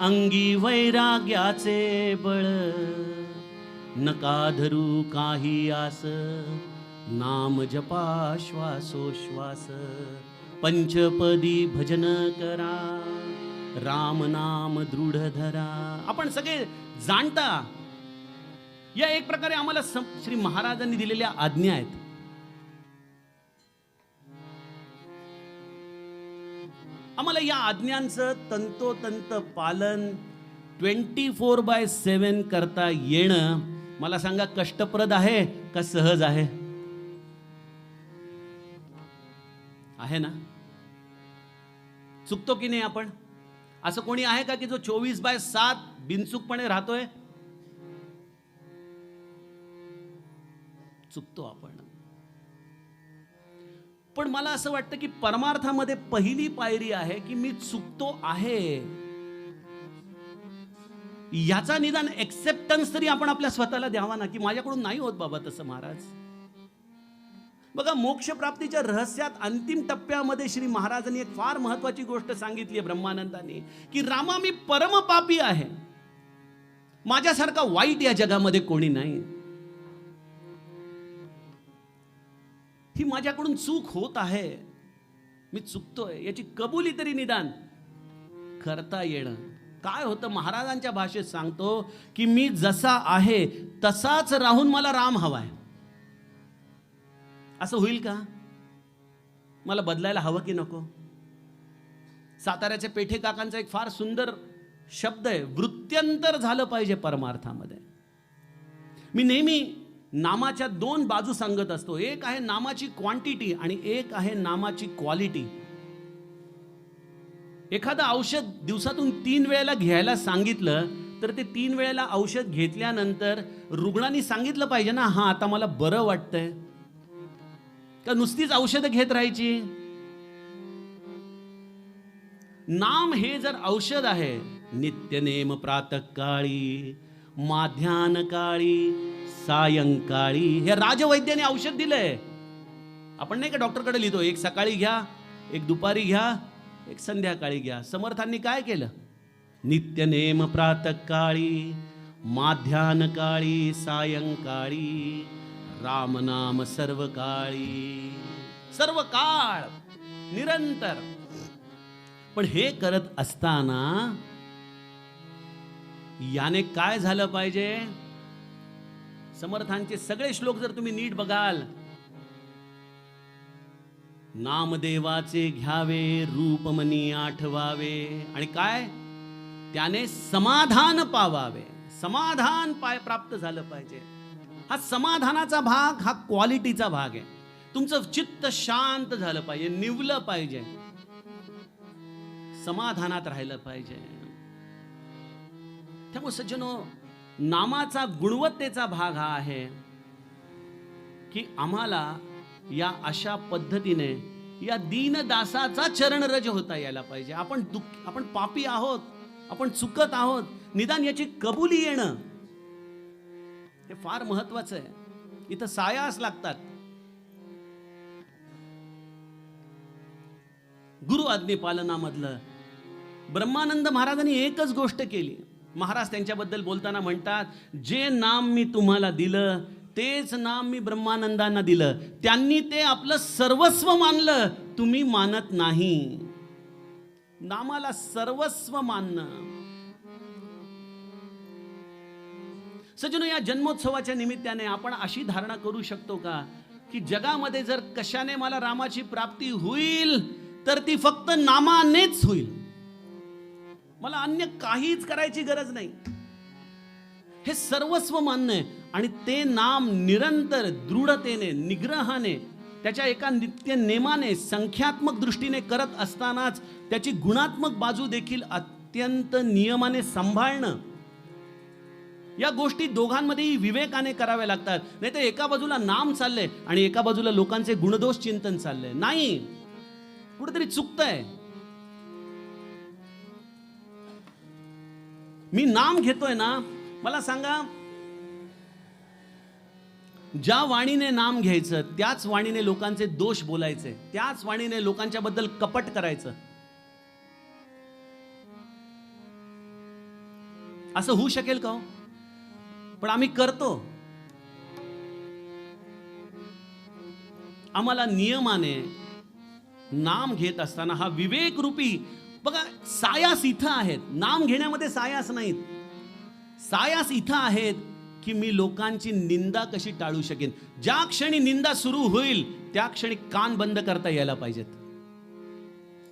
अंगी वैराग्याचे बळ, नका धरू काही आस, नाम जपा श्वासोश्वास, पंचपदी भजन करा, राम नाम दृढ धरा. आपण सगळे जाणता या एक प्रकारे आम्हाला श्री महाराजांनी दिलेल्या आज्ञा आहेत. आम्हाला या आज्ञांचं तंतोतंत पालन 24/7 करता येणं, मला सांगा, कष्टप्रद आहे का सहज आहे? आहे ना? चुकतो की नाही आपण? असं कोणी आहे का की जो 24/7 बिनचूकपणे राहतोय? चुकतो आपण. पण मला असं वाटतं की परमार्थामध्ये पहिली पायरी आहे की मी चुकतो आहे याचा निदान एक्सेप्टन्स तरी आपण आपल्या स्वतःला द्यावा ना, की माझ्याकडून नाही होत बाबा तसं. महाराज बघा, मोक्ष प्राप्तीच्या रहस्यात अंतिम टप्प्यामध्ये श्री महाराजांनी एक फार महत्वाची गोष्ट सांगितली आहे ब्रह्मानंदांनी, की रामा मी परमपापी आहे, माझ्यासारखा वाईट या जगामध्ये कोणी नाही. ही माझ्याकडून चूक होत आहे, मी चुकतोय, याची कबुली तरी निदान करता येणं. काय होतं, महाराजांच्या भाषेत सांगतो की मी जसा आहे तसाच राहून मला राम हवाय. असं होईल का? मला बदलायला हवं की नको? साताऱ्याचे पेठे काकांचा एक फार सुंदर शब्द आहे, वृत्त्यंतर झालं पाहिजे परमार्थामध्ये. मी नेहमी नामाच्या 2 बाजू सांगत असतो. एक आहे नामाची क्वांटिटी आणि एक आहे नामाची क्वालिटी. एखादं औषध दिवसातून 3 वेळेला घ्यायला सांगितलं तर ते 3 वेळेला औषध घेतल्यानंतर रुग्णांनी सांगितलं पाहिजे ना, हा आता मला बरं वाटतंय, का नुसतीच औषधं घेत राहायची? नाम हे जर औषध आहे, नित्यनेम प्रातःकाळी, माध्यान काळी, सायंकाळी, हे राजवैद्याने औषध दिलंय. आपण नाही का डॉक्टरकडे लिहितो, एक सकाळी घ्या, एक दुपारी घ्या, एक संध्याकाळी घ्या. समर्थांनी काय केलं? नित्यनेम प्रातःकाळी, माध्यान काळी, सायंकाळी, राम नाम सर्व काळी. सर्व काळ, निरंतर. पण हे करत असताना याने काय झालं पाहिजे? समर्थांचे सगळे श्लोक जर तुम्ही नीट बघाल, नामदेवाचे घ्यावे रूपमनी आठवावे, आणि काय? त्याने समाधान पावावे. समाधान प्राप्त झालं पाहिजे. हा समाधानाचा भाग, हा क्वालिटीचा भाग आहे. तुमचं चित्त शांत झालं पाहिजे, निवलं पाहिजे, समाधानात राहिलं पाहिजे. त्यामुळे सज्जनो, नामाचा गुणवत्तेचा भाग हा आहे की आम्हाला या अशा पद्धतीने या दीनदासाचा चरणरज होता यायला पाहिजे. आपण पापी आहोत, आपण चुकत आहोत, निदान याची कबुली येणं हे फार महत्वाचं आहे. इथं सायास लागतात. गुरु आज्ञे पालनामधलं ब्रह्मानंद महाराजांनी एकच गोष्ट केली. महाराज त्यांच्याबद्दल बोलताना म्हणतात, जे नाम मी तुम्हाला दिलं तेच नाम मी ब्रह्मानंदांना दिलं. त्यांनी ते आपलं सर्वस्व मानलं, तुम्ही मानत नाही. नामाला सर्वस्व मानणं. सज्जनो, या जन्मोत्सवाच्या निमित्ताने आपण अशी धारणा करू शकतो का की जगामध्ये जर कशाने मला रामाची प्राप्ती होईल तर ती फक्त नामानेच होईल, मला अन्य काहीच करायची गरज नाही. हे सर्वस्व मानणं आहे. आणि ते नाम निरंतर दृढतेने, निग्रहाने, त्याच्या एका नित्य नेमाने, संख्यात्मक दृष्टीने करत असतानाच त्याची गुणात्मक बाजू देखील अत्यंत नियमाने सांभाळणं, या गोष्टी दोघांमध्येही विवेकाने कराव्या लागतात. नाही तर एका बाजूला नाम चाललंय आणि एका बाजूला लोकांचे गुणदोष चिंतन चाललंय. नाही, कुठेतरी चुकतंय. मी नाम घेतोय ना, मला सांगा, ज्या वाणीने नाम घ्यायचं त्याच वाणीने लोकांचे दोष बोलायचे, त्याच वाणीने लोकांच्या बद्दल कपट करायचं, असं होऊ शकेल का? पण आम्ही करतो. आम्हाला नियमाने नाम घेत असताना हा विवेक रूपी, बघा, सायास इथं आहेत. नाम घेण्यामध्ये सायास नाहीत. सायास इथं आहेत की मी लोकांची निंदा कशी टाळू शकेन. ज्या क्षणी निंदा सुरू होईल त्या क्षणी कान बंद करता यायला पाहिजेत.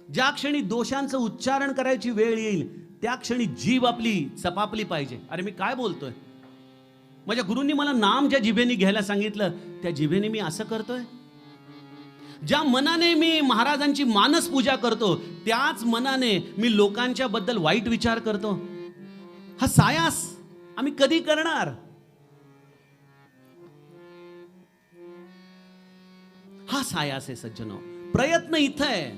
ज्या क्षणी दोषांचं उच्चारण करायची वेळ येईल त्या क्षणी जीभ आपली चपापली पाहिजे. अरे मी काय बोलतोय? माझ्या गुरूंनी मला नाम ज्या जिभेने घ्यायला सांगितलं त्या जिभेने मी असं करतोय. ज्या मनाने मी महाराजांची मानस पूजा करतो त्याच मनाने मी लोकांच्या बद्दल वाईट विचार करतो. हा सायास आम्ही कधी करणार? हा सायास आहे सज्जनो. प्रयत्न इथं आहे.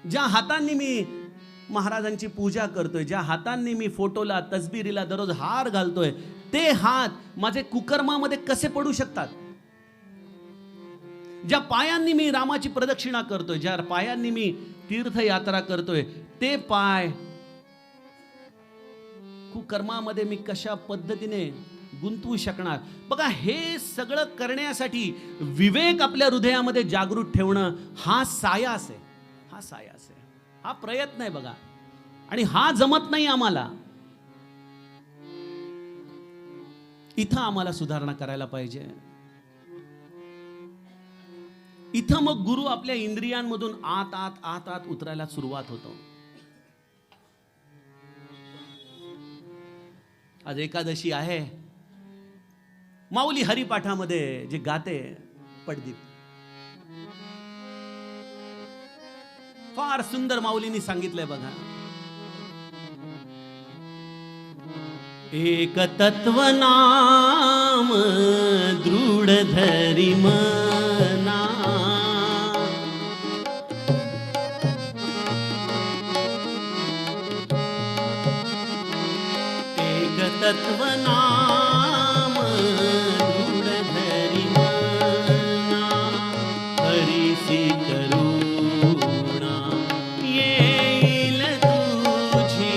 ज्या हातांनी मी महाराजांची पूजा करतोय, ज्या हातांनी मी फोटोला, तसबिरीला दररोज हार घालतोय, ते हात माझे कुकर्मामध्ये कसे पडू शकतात? ज्या पायांनी मी रामाची प्रदक्षिणा करतोय, ज्या पायांनी मी तीर्थयात्रा करतोय, ते पाय कुकर्मामध्ये मी कशा पद्धतीने गुंतवू शकणार? बघा, हे सगळं करण्यासाठी विवेक आपल्या हृदयामध्ये जागृत ठेवणं हा सायास आहे. हा सायास आहे, हा प्रयत्न आहे. बघा, आणि हा जमत नाही आम्हाला. इथं आम्हाला सुधारणा करायला पाहिजे. इथं मग गुरु आपल्या इंद्रियांमधून आत आत आत आत उतरायला सुरुवात होतो. आज एकादशी आहे. माऊली हरिपाठामध्ये जे गाते पडदीप, फार सुंदर माऊलींनी सांगितलंय बघा. एक तत्व नाम दृढ धरी मना, एक तत्व नाम दृढ धरी मना, हरिसी करुणा येईल तुझी,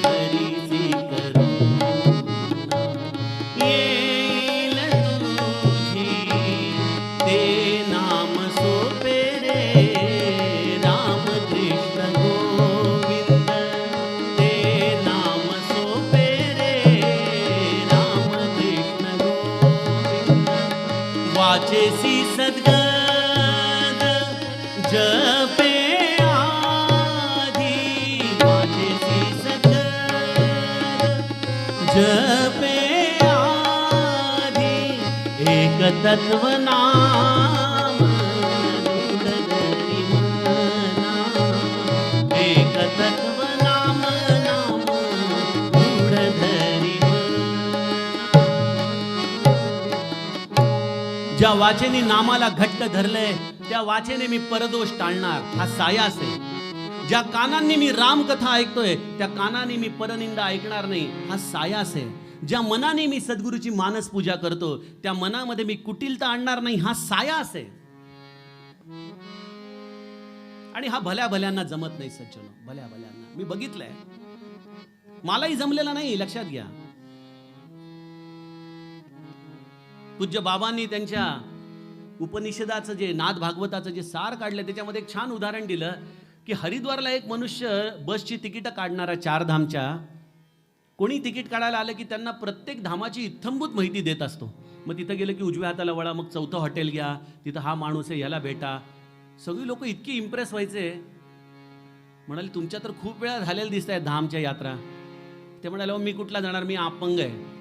हरिसी करुणा येईल तुझी, वाचेसी सद्गद जपे आधी, वाचेसी सद्गद जपे आधी, एक तत्व नाम रूढ धरी मना, एक तत्व नाम रूढ धरी मना. ज्या वाचेने नामाला घट्ट धरलंय त्या वाचेने मी परदोष टाळणार, हा सायास आहे. ज्या कानांनी मी रामकथा ऐकतोय त्या कानांनी मी परनिंदा ऐकणार नाही, हा सायास आहे. ज्या मनाने मी सद्गुरूची मानस पूजा करतो त्या मनामध्ये मी कुटिलता आणणार नाही, हा सायास आहे. आणि हा भल्या भल्यांना जमत नाही सज्जनो, भल्या भल्यांना मी बघितलंय, मलाही जमलेला नाही, लक्षात घ्या. पूज्य बाबांनी त्यांच्या उपनिषदाचं जे नाद भागवताचं जे सार काढलं त्याच्यामध्ये एक छान उदाहरण दिलं की हरिद्वारला एक मनुष्य बसची तिकीटं काढणारा 4 धामच्या, कोणी तिकीट काढायला आलं की त्यांना प्रत्येक धामाची इत्थंभूत माहिती देत असतो. मग तिथं गेलं की उजव्या हाताला वळा, मग 4थं हॉटेल घ्या, तिथं हा माणूस आहे ह्याला भेटा. सगळी लोक इतकी इम्प्रेस व्हायचे, म्हणाले तुमच्या तर खूप वेळा झालेल्या दिसत आहेत धामच्या यात्रा. ते म्हणाले मी कुठला जाणार, मी अपंग आहे.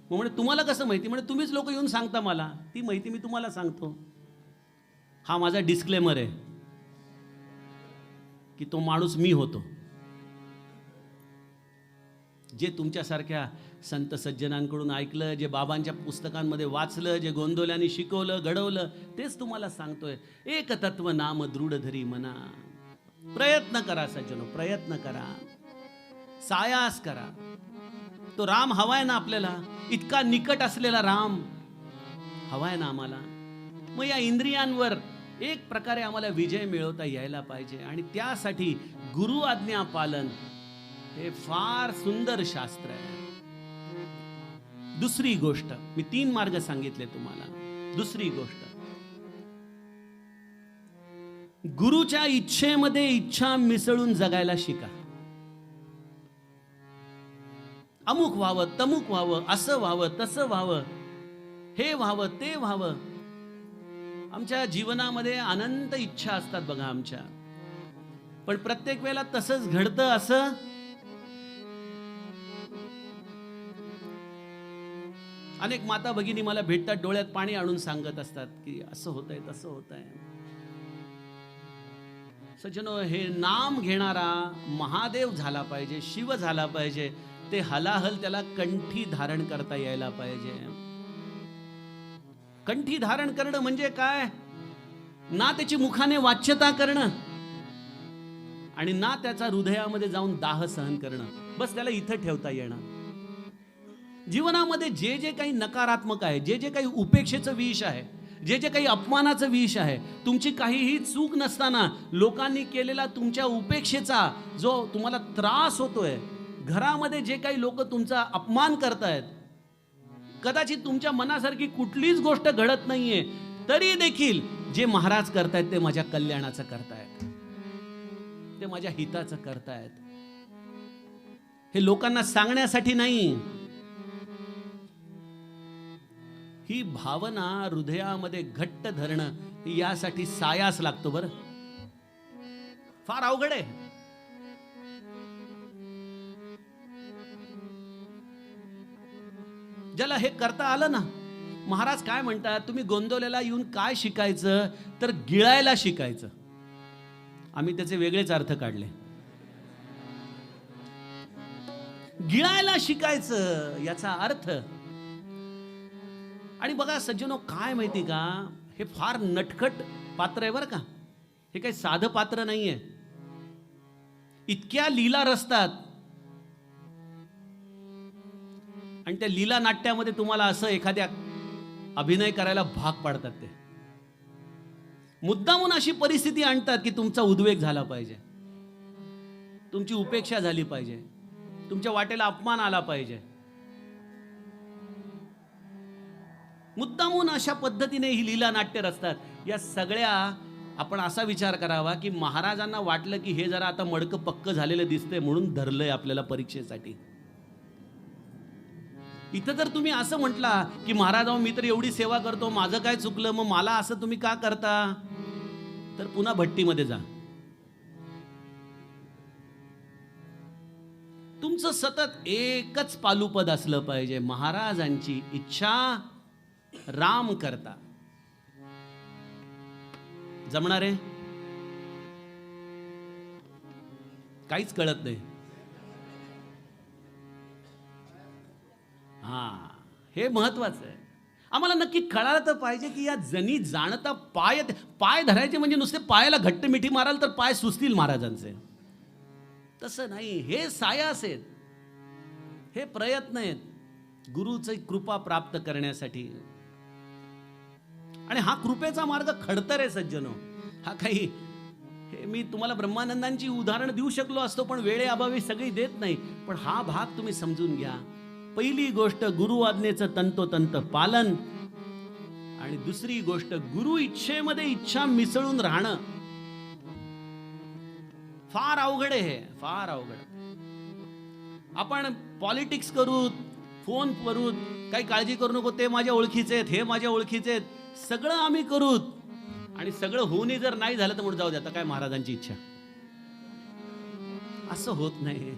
मग म्हणे तुम्हाला कसं माहिती, म्हणे तुम्हीच लोक येऊन सांगता मला, ती माहिती मी तुम्हाला सांगतो. हा माझा डिस्क्लेमर आहे की तो माणूस मी होतो. जे तुमच्यासारख्या संत सज्जनांकडून ऐकलं, जे बाबांच्या पुस्तकांमध्ये वाचलं, जे गोंदवल्याने शिकवलं घडवलं, तेच तुम्हाला सांगतोय. एक तत्व नाम दृढ धरी मना. प्रयत्न करा सज्जनो, प्रयत्न करा, सायास करा. तो राम हवाय ना आपल्याला, इतका निकट असलेला राम हवाय ना आम्हाला. मग या इंद्रियांवर एक प्रकारे आम्हाला विजय मिळवता यायला पाहिजे आणि त्यासाठी गुरु आज्ञा पालन हे फार सुंदर शास्त्र आहे. दुसरी गोष्ट, मी 3 मार्ग सांगितले तुम्हाला. दुसरी गोष्ट, गुरुच्या इच्छेमध्ये इच्छा मिसळून जगायला शिका. अमुक व्हावं, तमुक व्हावं, असं व्हावं, तसं व्हावं, हे व्हावं, ते व्हावं. आमच्या जीवनामध्ये अनंत इच्छा असतात बघा आमच्या, पण प्रत्येक वेळेला तसंच घडतं असं अनेक माता भगिनी मला भेटतात, डोळ्यात पाणी आणून सांगत असतात की असं होतंय, तसं होतंय. सज्जनो, हे नाम घेणारा महादेव झाला पाहिजे, शिव झाला पाहिजे. ते हलाहल त्याला कंठी धारण करता यायला पाहिजे. कंठी धारण करणं म्हणजे काय, ना त्याची मुखाने वाच्यता करणं आणि ना त्याचा हृदयामध्ये जाऊन दाह सहन करणं. बस त्याला इथं ठेवता येणं. जीवनामध्ये जे जे काही नकारात्मक आहे, जे जे काही उपेक्षेचं विष आहे, जे जे काही अपमानाचं विष आहे, तुमची काहीही चूक नसताना लोकांनी केलेला तुमच्या उपेक्षेचा जो तुम्हाला त्रास होतोय, घरामध्ये जे काही लोक तुमचा अपमान करतायत, कदाचित तुमच्या मनासारखी कुठलीच गोष्ट घडत नाहीये, तरी देखील जे महाराज करतायत ते माझ्या कल्याणाचं करतायत, ते माझ्या हिताचं करतायत. हे लोकांना सांगण्यासाठी नाही, ही भावना हृदयामध्ये घट्ट धरणं यासाठी सायास लागतो. बरं, फार अवघड आहे. ज्याला हे करता आलं ना, महाराज काय म्हणतात, तुम्ही गोंदवल्याला येऊन काय शिकायचं तर गिळायला शिकायचं. आम्ही त्याचे वेगळेच अर्थ काढले. गिळायला शिकायचं याचा अर्थ. आणि बघा सज्जनो, काय माहिती का, हे फार नटखट पात्र आहे बरं का. हे काही साधं पात्र नाहीये. इतक्या लीला रचतात आणि त्या लीला नाट्यामध्ये तुम्हाला असं एखाद्या अभिनय करायला भाग पाडतात. ते मुद्दामून अशी परिस्थिती आणतात की तुमचा उद्वेग झाला पाहिजे, तुमची उपेक्षा झाली पाहिजे, तुमच्या वाटेला अपमान आला पाहिजे. मुद्दामून अशा पद्धतीने ही लीला नाट्य रचतात. या सगळ्या आपण असा विचार करावा की महाराजांना वाटलं की हे जरा आता मडकं पक्क झालेलं दिसतंय म्हणून धरलंय आपल्याला परीक्षेसाठी. इथं जर तुम्ही असं म्हटला की महाराज मी तर एवढी सेवा करतो, माझं काय चुकलं, मग मला असं तुम्ही का करता, तर पुन्हा भट्टीमध्ये जा. तुमचं सतत एकच पालुपद असलं पाहिजे, महाराजांची इच्छा राम करता. जमणार आहे? काहीच कळत नाही. हे महत्वाचं आहे. आम्हाला नक्की कळायला तर पाहिजे की या जणी जाणता पाय धरायचे म्हणजे नुसते पायाला घट्ट मिठी माराल तर पाय सुचतील महाराजांचे. तसं नाही. हे सायास आहेत, हे प्रयत्न आहेत गुरुची कृपा प्राप्त करण्यासाठी. आणि हा कृपेचा मार्ग खडतर आहे सज्जनो. हा काही हे मी तुम्हाला ब्रह्मानंदांची उदाहरण देऊ शकलो असतो, पण वेळेअभावी सगळी देत नाही. पण हा भाग तुम्ही समजून घ्या. पहिली गोष्ट गुरु आज्ञेचं तंतोतंत पालन, आणि दुसरी गोष्ट गुरु इच्छेमध्ये इच्छा मिसळून राहणं. फार अवघड आहे हे, फार अवघड. आपण पॉलिटिक्स करू, फोन करू, काही काळजी करू नको, ते माझ्या ओळखीचे आहेत, हे माझ्या ओळखीचे आहेत, सगळं आम्ही करू, आणि सगळं होऊनही जर नाही झालं तर म्हणून जाऊ दे, आता काय महाराजांची इच्छा. असं होत नाही.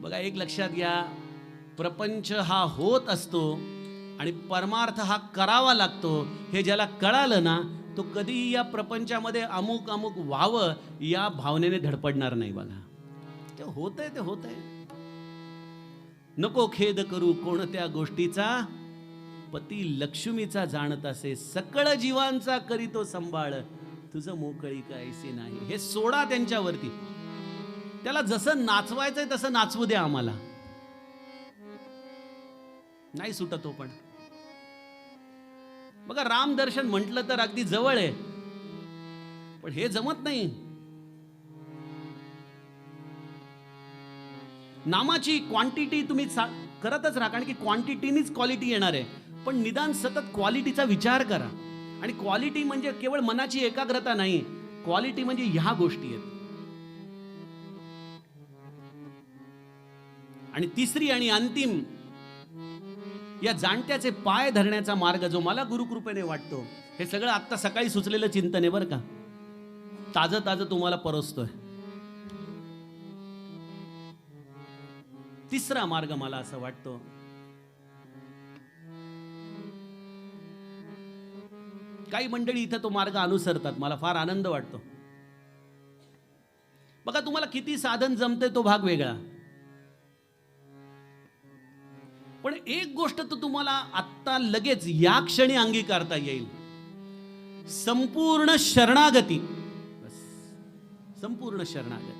बघा, एक लक्षात घ्या, प्रपंच हा होत असतो आणि परमार्थ हा करावा लागतो. हे ज्याला कळालं ना, तो कधी या प्रपंचामध्ये अमुक अमुक व्हावं या भावनेने धडपडणार नाही. बघा, ते होतंय, ते होतंय. नको खेद करू कोणत्या गोष्टीचा, पती लक्ष्मीचा जाणत असे, सकळ जीवांचा करीतो संभाळ, तुझं मोकळी कायसी नाही. हे सोडा त्यांच्यावरती. त्याला जसं नाचवायचंय तसं नाचवू द्या आम्हाला. नाही सुटत हो. पण बघा, राम दर्शन म्हटलं तर अगदी जवळ आहे, पण हे जमत नाही. नामाची क्वांटिटी तुम्ही करतच राहा, कारण की क्वांटिटीनीच क्वालिटी येणार आहे. पण निदान सतत क्वालिटीचा विचार करा. आणि क्वालिटी म्हणजे केवळ मनाची एकाग्रता नाही, क्वालिटी म्हणजे ह्या गोष्टी आहेत. आणि तिसरी आणि अंतिम, या जाणत्याचे पाय धरण्याचा मार्ग जो मला गुरुकृपेने वाटतो, हे सगळं आत्ता सकाळी सुचलेलं चिंतन आहे बरं का, ताजं ताजं तुम्हाला परोसतोय. तिसरा मार्ग मला असं वाटतो, काही मंडळी इथं तो मार्ग अनुसरतात, मला फार आनंद वाटतो. बघा, तुम्हाला किती साधन जमते तो भाग वेगळा, पण एक गोष्ट तर तुम्हाला आत्ता लगेच या क्षणी अंगीकारता येईल, संपूर्ण शरणागती. बस, संपूर्ण शरणागती.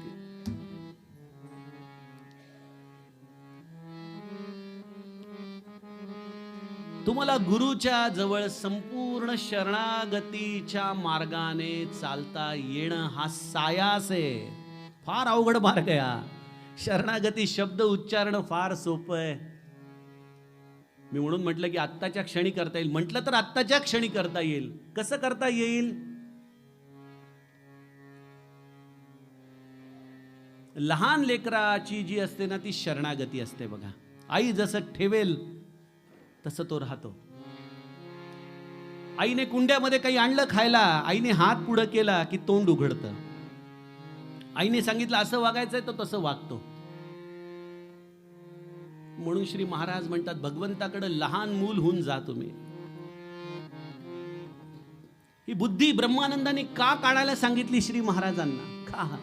तुम्हाला गुरुच्या जवळ संपूर्ण शरणागतीच्या मार्गाने चालता येणं हा सायास आहे. फार अवघड मार्ग आहे हा. शरणागती शब्द उच्चारणं फार सोपं आहे. मी म्हणून म्हटलं की आत्ताच्या क्षणी करता येईल. म्हटलं तर आत्ताच्या क्षणी करता येईल. कसं करता येईल? लहान लेकराची जी असते ना, ती शरणागती असते बघा. आई जसं ठेवेल तसं तो राहतो. आईने कुंड्यामध्ये काही आणलं खायला, आईने हात पुढं केला की तोंड उघडतं. आईने सांगितलं असं वागायचंय तो तसं वागतो. म्हणून श्री महाराज म्हणतात, भगवंताकडे लहान मूल होऊन जा तुम्ही. ही बुद्धी ब्रह्मानंदाने का काढायला सांगितली श्री महाराजांना? का?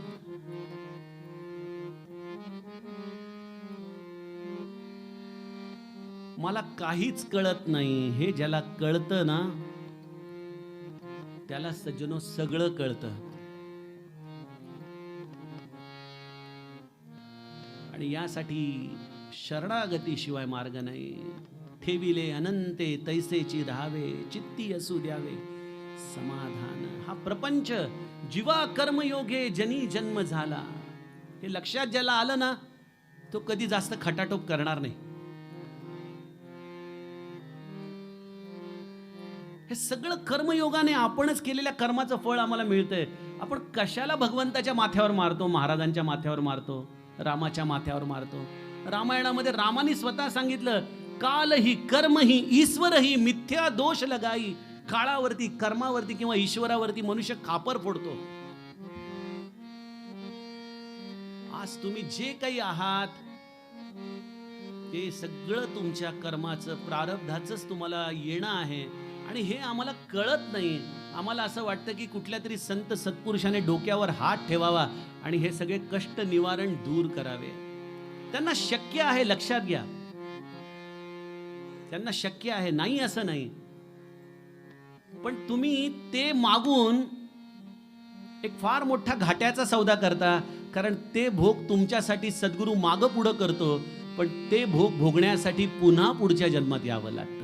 मला काहीच कळत नाही, हे ज्याला कळतं ना, त्याला सज्जनो सगळं कळतं. आणि यासाठी शरणागती शिवाय मार्ग नाही. ठेविले अनंते तैसेची राहावे, चित्ती असू द्यावे समाधान. हा प्रपंच जीवा कर्मयोगे जनी जन्म झाला, हे लक्षात ज्याला आलं ना, तो कधी जास्त खटाटोप करणार नाही. हे सगळं कर्मयोगाने आपणच केलेल्या कर्माचं फळ आम्हाला मिळतंय. आपण कशाला भगवंताच्या माथ्यावर मारतो, महाराजांच्या माथ्यावर मारतो, रामाच्या माथ्यावर मारतो? रामायणामध्ये रामाने स्वतः सांगितलं, काल ही कर्म ही ईश्वर ही मिथ्या दोष लगाई. काळावरती, कर्मावरती किंवा ईश्वरावरती मनुष्य खापर फोडतो. आज तुम्ही जे काही आहात ते सगळं तुमच्या कर्माचं, प्रारब्धाचंच तुम्हाला येणं आहे. आणि हे आम्हाला कळत नाही. आम्हाला असं वाटतं की कुठल्या तरी संत सत्पुरुषाने डोक्यावर हात ठेवावा आणि हे सगळे कष्ट निवारण दूर करावे. त्यांना शक्य आहे, लक्षात घ्या, त्यांना शक्य आहे, नाही असं नाही. पण तुम्ही ते मागून एक फार मोठा घाट्याचा सौदा करता. कारण ते भोग तुमच्यासाठी सद्गुरू मागं पुढं करतो, पण ते भोग भोगण्यासाठी पुन्हा पुढच्या जन्मात यावं लागतं.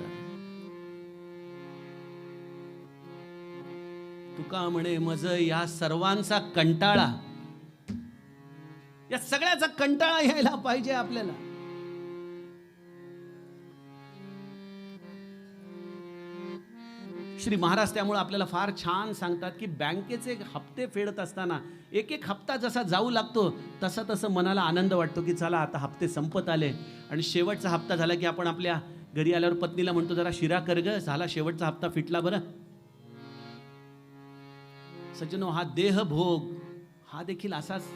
तुका म्हणे मज या सर्वांचा कंटाळा, या सगळ्याचा कंटाळा यायला पाहिजे आपल्याला. श्री महाराज त्यामुळे आपल्याला फार छान सांगतात की बँकेचे हप्ते फेडत असताना एक एक हप्ता जसा जाऊ लागतो तसा तसं मनाला आनंद वाटतो की चला आता हप्ते संपत आले. आणि शेवटचा हप्ता झाला की आपण आपल्या घरी आल्यावर पत्नीला म्हणतो, जरा शिरा कर ग, झाला शेवटचा हप्ता फिटला बरं. सज्जनो, हा देहभोग हा देखील असाच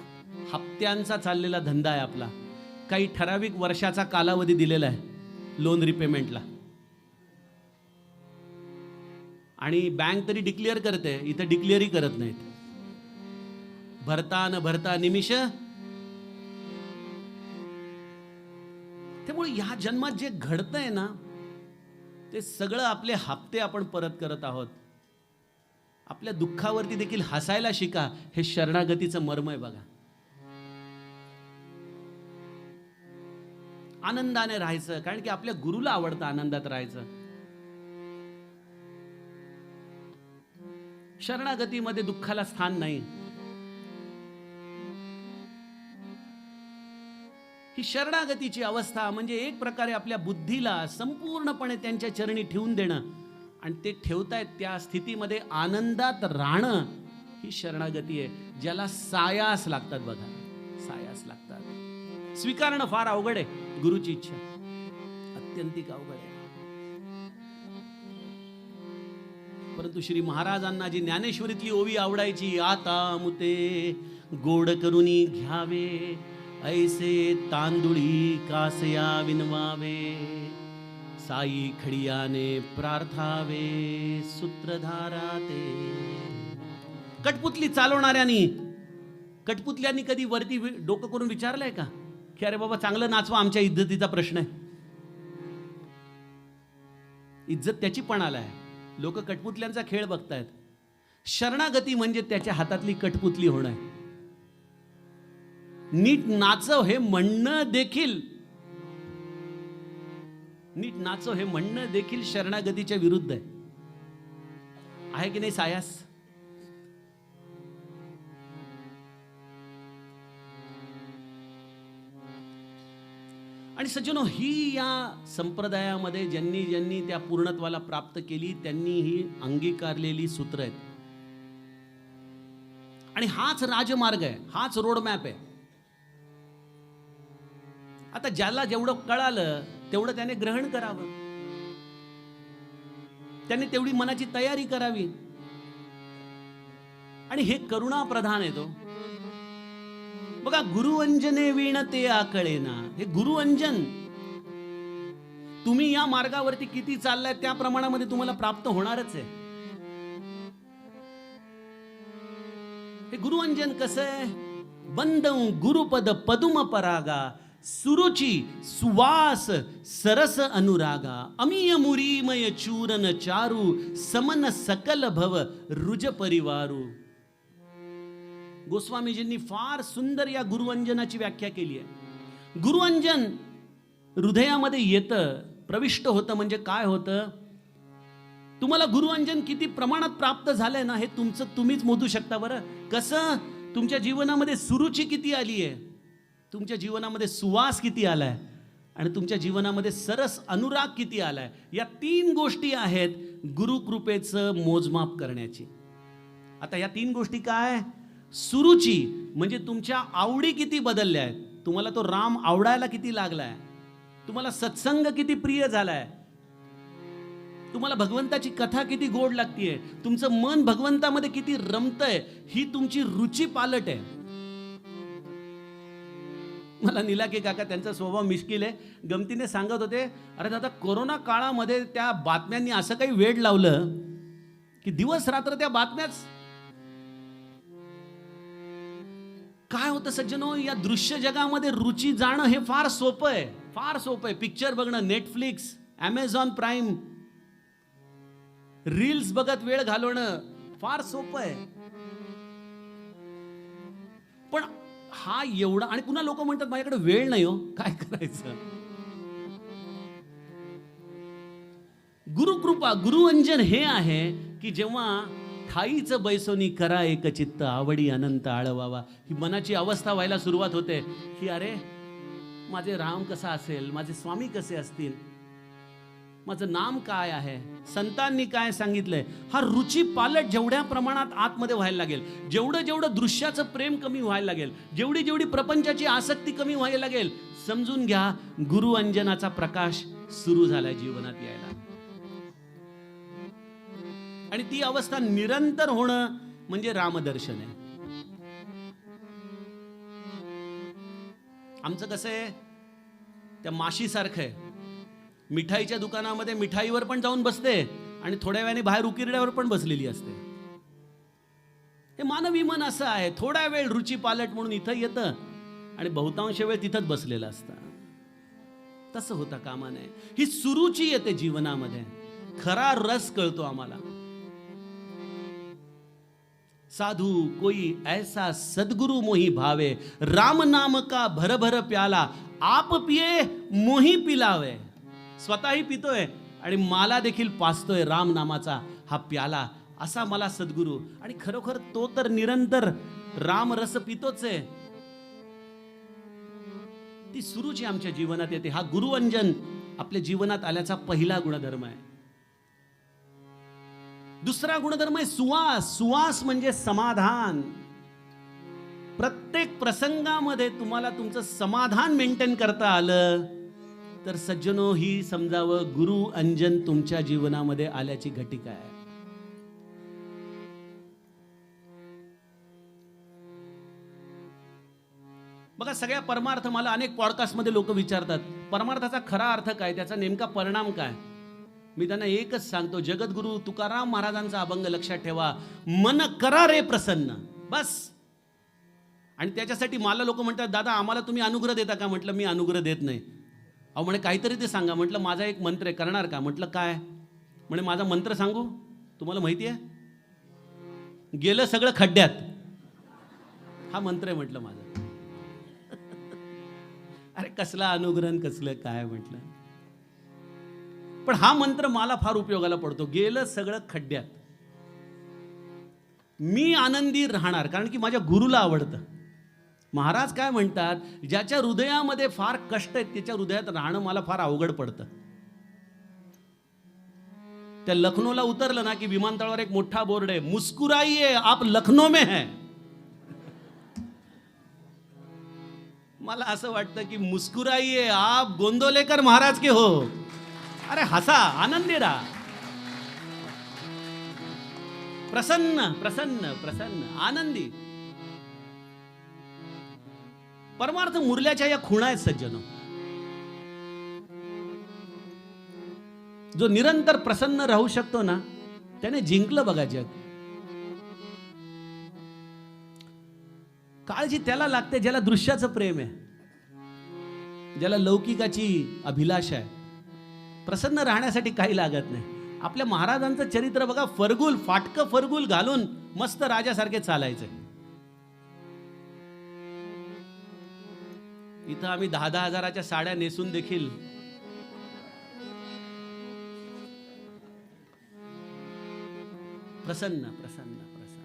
हप्त्यांचा चाललेला धंदा आहे आपला. काही ठराविक वर्षाचा कालावधी दिलेला आहे लोन रिपेमेंटला, आणि बँक तरी डिक्लेअर करते, इथं डिक्लेअरही करत नाहीत. भरता न भरता निमिष. त्यामुळे या जन्मात जे घडतंय ना ते सगळं आपले हप्ते आपण परत करत आहोत. आपल्या दुःखावरती देखील हसायला शिका, हे शरणागतीचं मर्म आहे बघा. आनंदाने राहायचं, कारण की आपल्या गुरुला आवडतं आनंदात राहायचं. शरणागतीमध्ये दुःखाला स्थान नाही. ही शरणागतीची अवस्था म्हणजे एक प्रकारे आपल्या बुद्धीला संपूर्णपणे त्यांच्या चरणी ठेवून देणं, आणि ते ठेवतायत त्या स्थितीमध्ये आनंदात राहणं, ही शरणागती आहे. ज्याला सायास लागतात बघा, सायास लागतात. स्वीकारणं फार अवघड आहे. गुरुची इच्छा अत्यंतिक अवघड आहे. परंतु श्री महाराजांना जी ज्ञानेश्वरीतली ओवी आवडायची, आता मुते गोड करुनी घ्यावे, ऐसे तांदुळी कासया विनवावे, साई खडियाने प्रार्थावे, सूत्रधारा ते. कटपुतली चालवणाऱ्यांनी, कटपुतल्यांनी कधी वरती डोकं करून विचारलंय का की अरे बाबा चांगलं नाचवा, आमच्या इज्जतीचा प्रश्न आहे. इज्जत त्याची पण आलाय. लोक कटपुतल्यांचा खेळ बघतायत. शरणागती म्हणजे त्याच्या हातातली कटपुतली होणं आहे. नीट नाचव हे म्हणणं देखील, नीट नाचव हे म्हणणं देखील शरणागतीच्या विरुद्ध आहे की नाही सायास? आणि सज्जनो, ही या संप्रदायामध्ये ज्यांनी ज्यांनी त्या पूर्णत्वाला प्राप्त केली त्यांनी ही अंगीकारलेली सूत्र आहेत. आणि हाच राजमार्ग आहे, हाच रोडमॅप आहे. आता ज्याला जेवढं कळालं तेवढं त्याने ग्रहण करावं, त्याने तेवढी मनाची तयारी करावी. आणि हे करुणा प्रधान आहे तो. बघा, गुरुअंजने वीण ते आकळेना. हे गुरुअंजन, तुम्ही या मार्गावरती किती चाललाय त्या प्रमाणामध्ये तुम्हाला प्राप्त होणारच आहे. हे गुरुअंजन कसं आहे? बंदं गुरुपद पदुम परागा, सुरुची सुवास सरस अनुरागा, अमीय मुरीमय चूरन चारू, समन सकल भव रुज परिवारू. गोस्वामीजींनी फार सुंदर या गुरुअंजनाची व्याख्या केली आहे. गुरुअंजन हृदयामध्ये येतं, प्रविष्ट होतं. म्हणजे काय होतं? तुम्हाला गुरुअंजन किती प्रमाणात प्राप्त झालंय ना, हे तुमचं तुम्हीच मोजू शकता. बरं कसं? तुमच्या जीवनामध्ये सुरुची किती आली आहे, तुमच्या जीवनामध्ये सुवास किती आलाय, आणि तुमच्या जीवनामध्ये सरस अनुराग किती आलाय. या 3 गोष्टी आहेत गुरुकृपेचं मोजमाप करण्याची. आता या 3 गोष्टी काय? सुरुची म्हणजे तुमच्या आवडी किती बदलल्या आहेत. तुम्हाला तो राम आवडायला किती लागलाय, तुम्हाला सत्संग किती प्रिय झालाय, तुम्हाला भगवंताची कथा किती गोड लागतीये, तुमचं मन भगवंतामध्ये किती रमतंय, ही तुमची रुची पालट आहे. मला निलाके काका, त्यांचा स्वभाव मिश्किल आहे, गमतीने सांगत होते, अरे दादा कोरोना काळामध्ये त्या बातम्यांनी असं काही वेड लावलं की दिवस रात्र त्या बातम्याच. काय होतं सज्जनो, या दृश्य जगामध्ये रुची जाणं हे फार सोपं आहे, फार सोपं आहे. पिक्चर बघणं, नेटफ्लिक्स, ॲमेझॉन प्राईम, रील्स बघत वेळ घालवणं फार सोपं आहे. पण हा एवढा, आणि पुन्हा लोक म्हणतात माझ्याकडे वेळ नाही हो, काय करायचं. गुरुकृपा, गुरुअंजन हे आहे की जेव्हा ठाईचं बैसोनी करा एकचित्त, आवडी अनंत आळवावा, ही मनाची अवस्था व्हायला सुरुवात होते की अरे माझे राम कसा असेल, माझे स्वामी कसे असतील, माझं नाम काय आहे, संतांनी काय सांगितलंय. हा रुची पालट जेवढ्या प्रमाणात आतमध्ये व्हायला लागेल, जेवढं जेवढं दृश्याचं प्रेम कमी व्हायला लागेल, जेवढी जेवढी प्रपंचाची आसक्ती कमी व्हायला लागेल, समजून घ्या गुरु अंजनाचा प्रकाश सुरू झालाय जीवनात यायला. आणि ती अवस्था निरंतर होणं म्हणजे रामदर्शन आहे. आमचं कसं आहे, त्या माशीसारखं आहे, मिठाईच्या दुकानामध्ये मिठाईवर पण जाऊन बसते आणि थोड्या वेळाने बाहेर उकिरड्यावर पण बसलेली असते. हे मानवी मन असं आहे, थोडा वेळ रुची पालट म्हणून इथं येतं आणि बहुतांश वेळ तिथंच बसलेलं असतं. तसं होता कामा नये. ही सुरुची येते जीवनामध्ये, खरा रस कळतो आम्हाला. साधू कोई ऐसा सद्गुरु मोही भावे, राम नाम का भर भर प्याला, आप पिये मोही पिलावे. स्वतःही पितोय आणि मला देखील पाचतोय राम नामाचा हा प्याला, असा मला सद्गुरू. आणि खरोखर तो तर निरंतर राम रस पितोच आहे. ती सुरुची आमच्या जीवनात येते. हा गुरुअंजन आपल्या जीवनात आल्याचा पहिला गुणधर्म आहे. दुसरा गुणधर्म आहे सुवास. सुवास म्हणजे समाधान. प्रत्येक प्रसंगामध्ये तुम्हाला तुमचं समाधान मेंटेन करता आलं तर सज्जनो, ही समजावं गुरु अंजन तुमच्या जीवनामध्ये आल्याची घटिका आहे. बघा, सगळ्या परमार्थ, मला अनेक पॉडकास्टमध्ये लोक विचारतात परमार्थाचा खरा अर्थ काय, त्याचा नेमका परिणाम काय. मी त्यांना एकच सांगतो, जगद्गुरु तुकाराम महाराजांचा अभंग लक्षात ठेवा, मन करा रे प्रसन्न, बस. आणि त्याच्यासाठी मला लोक म्हणतात, दादा आम्हाला तुम्ही अनुग्रह देता का. म्हटलं मी अनुग्रह देत नाही. अहो म्हणे काहीतरी ते सांगा. म्हटलं माझा एक मंत्र आहे, करणार का. म्हटलं काय. म्हणे माझा मंत्र सांगू, तुम्हाला माहिती आहे, गेलं सगळं खड्ड्यात, हा मंत्र आहे म्हटलं माझा. अरे कसला अनुग्रह, कसलं काय म्हटलं. पण हा मंत्र मला फार उपयोगाला पडतो. गेलं सगळं खड्ड्यात, मी आनंदी राहणार, कारण की माझ्या गुरुला आवडतं. महाराज काय म्हणतात, ज्याच्या हृदयामध्ये फार कष्ट आहेत त्याच्या हृदयात राहणं मला फार अवघड पडतं. त्या लखनौला उतरलं ना की विमानतळावर एक मोठा बोर्ड आहे, मुस्कुराइए आप लखनौ में है. मला असं वाटतं की मुस्कुराइए आप गोंदवलेकर महाराज के हो. अरे हसा, आनंदी राहा, प्रसन्न प्रसन्न प्रसन्न आनंदी. परमार्थ मुरल्याच्या या खुणा आहेत सज्जनो. जो निरंतर प्रसन्न राहू शकतो ना, त्याने जिंकलं बघा जग. काळजी त्याला लागते ज्याला दृश्याचं प्रेम आहे, ज्याला लौकिकाची अभिलाषा आहे. प्रसन्न राहण्यासाठी काही लागत नाही. आपल्या महाराजांचं चरित्र बघा, फरगुल, फाटकं फरगुल घालून मस्त राजासारखे चालायचे. इथं आम्ही 10-10 हजाराच्या साड्या नेसून देखील प्रसन्न प्रसन्न प्रसन्न.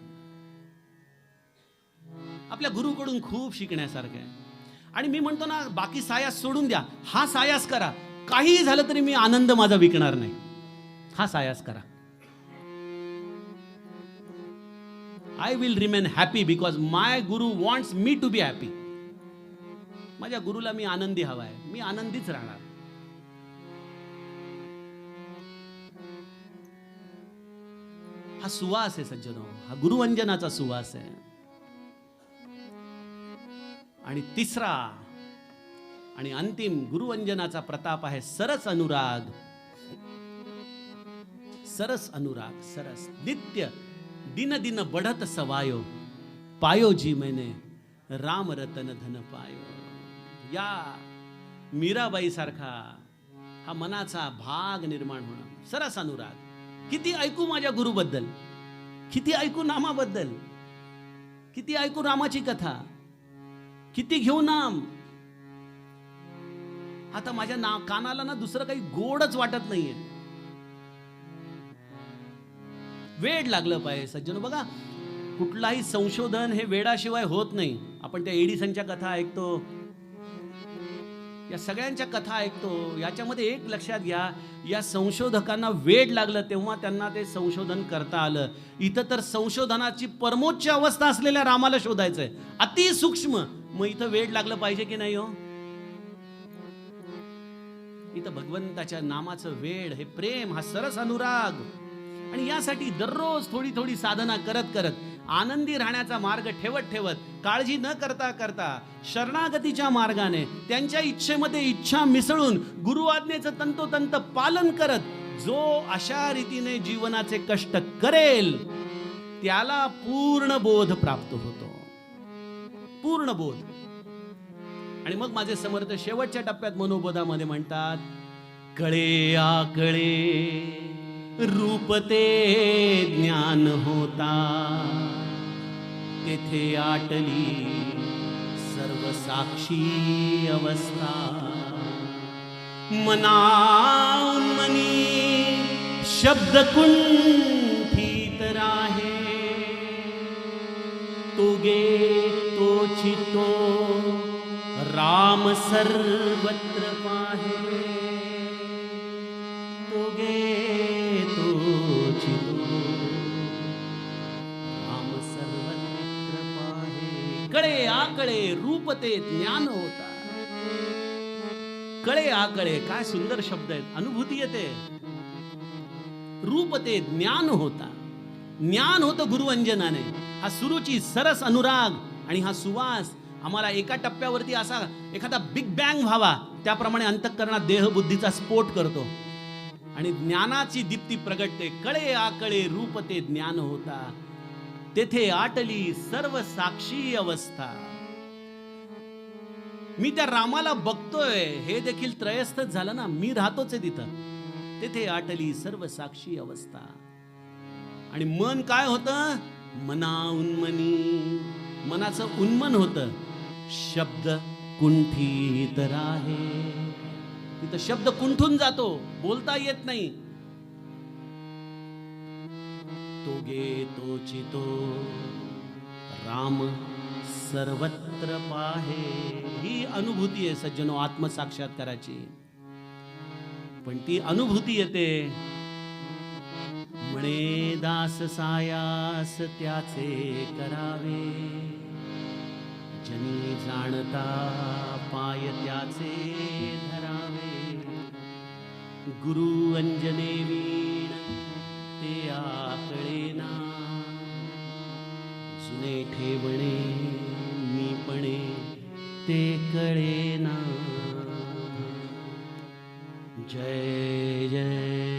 आपल्या गुरुकडून खूप शिकण्यासारखं आहे. आणि मी म्हणतो ना, बाकी सायास सोडून द्या, हा सायास करा. काहीही झालं तरी मी आनंद माझा विकणार नाही, हा सायास करा. I will remain happy because my guru wants me to be happy. माझ्या गुरुला मी आनंदी हवाय, मी आनंदीच राहणार. हा सुवास आहे सज्जनो, हा गुरुवंजनाचा सुवास आहे. आणि तिसरा आणि अंतिम गुरुवंजनाचा प्रताप आहे सरस अनुराग. सरस अनुराग, सरस नित्य दिन दिन बढ़त सवायो, पायो जी मैंने राम रतन धन पायो. या मीराबाई सारखा हा मनाचा भाग निर्माण होणं, सरस अनुराग. किती ऐकू माझ्या गुरुबद्दल, किती ऐकू नामाबद्दल, किती ऐकू रामाची कथा, किती घेऊ नाम. आता माझ्या कानाला ना दुसरं काही गोडच वाटत नाहीये. वेड लागलं पाहिजे सज्जनो. बघा, कुठलाही संशोधन हे वेडाशिवाय होत नाही. आपण त्या एडिसनच्या कथा ऐकतो, या सगळ्यांच्या कथा ऐकतो, याच्यामध्ये एक लक्षात घ्या, या संशोधकांना वेड लागलं तेव्हा त्यांना ते संशोधन करता आलं. इथं तर संशोधनाची परमोच्च अवस्था असलेल्या रामाला शोधायचंय, अति सूक्ष्म. मग इथं वेड लागलं पाहिजे की नाही हो? इथं भगवंताच्या नामाचं वेड, हे प्रेम, हा सरस अनुराग. आणि यासाठी दररोज थोडी थोडी साधना करत करत, आनंदी राहण्याचा मार्ग ठेवत ठेवत, काळजी न करता करता, शरणागतीच्या मार्गाने, त्यांच्या इच्छेमध्ये इच्छा मिसळून, गुरु आज्ञेचं तंतोतंत पालन करत, जो अशा रीतीने जीवनाचे कष्ट करेल त्याला पूर्ण बोध प्राप्त होतो. पूर्ण बोध. आणि मग माझे समर्थ शेवटच्या टप्प्यात मनोबोधामध्ये म्हणतात, कळे आकळे रूप ते ज्ञान होता, तेथे आटली सर्व साक्षी अवस्था. मनाऊन मनी शब्द कुंठित राहे, तो गे तोची तो राम सर्वत्र पाहे. तो गे तोची तो राम सर्वत्र पाहे. कळे आकळे रूप ते ज्ञान होता. कळे आकळे, काय सुंदर शब्द आहेत. अनुभूती येते. रूप ते ज्ञान होता. ज्ञान होतं गुरुवंजनाने. हा सुरुची सरस अनुराग आणि हा सुवास आम्हाला एका टप्प्यावरती असा एखादा बिग बँग व्हावा, त्याप्रमाणे अंतःकरणात देहबुद्धीचा स्फोट करतो आणि ज्ञानाची दीप्ती प्रगटते. कळे आकळे रूप ते ज्ञान होता, तेथे आटली सर्व साक्षी अवस्था. मी त्या रामाला बघतोय हे देखील त्रयस्थच झालं ना. मी राहतोच आहे तिथं. तेथे आटली सर्व साक्षी अवस्था. आणि मन काय होतं? मनाऊन मनी, मनाचं उन्मन होतं. शब्द कुंठित राहे, तिथं शब्द कुंठून जातो, बोलता येत नाही. तो गे तोची तो राम सर्वत्र पाहे. ही अनुभूती आहे सज्जनो आत्मसाक्षात्काराची. पण ती अनुभूती येते म्हणे दास सायास त्याचे करावे, जनी जाणता पाय त्याचे धरावे. गुरु अंजने वीण ते आकळेना, जुने ठेवणे मीपणे ते कळेना. जय जय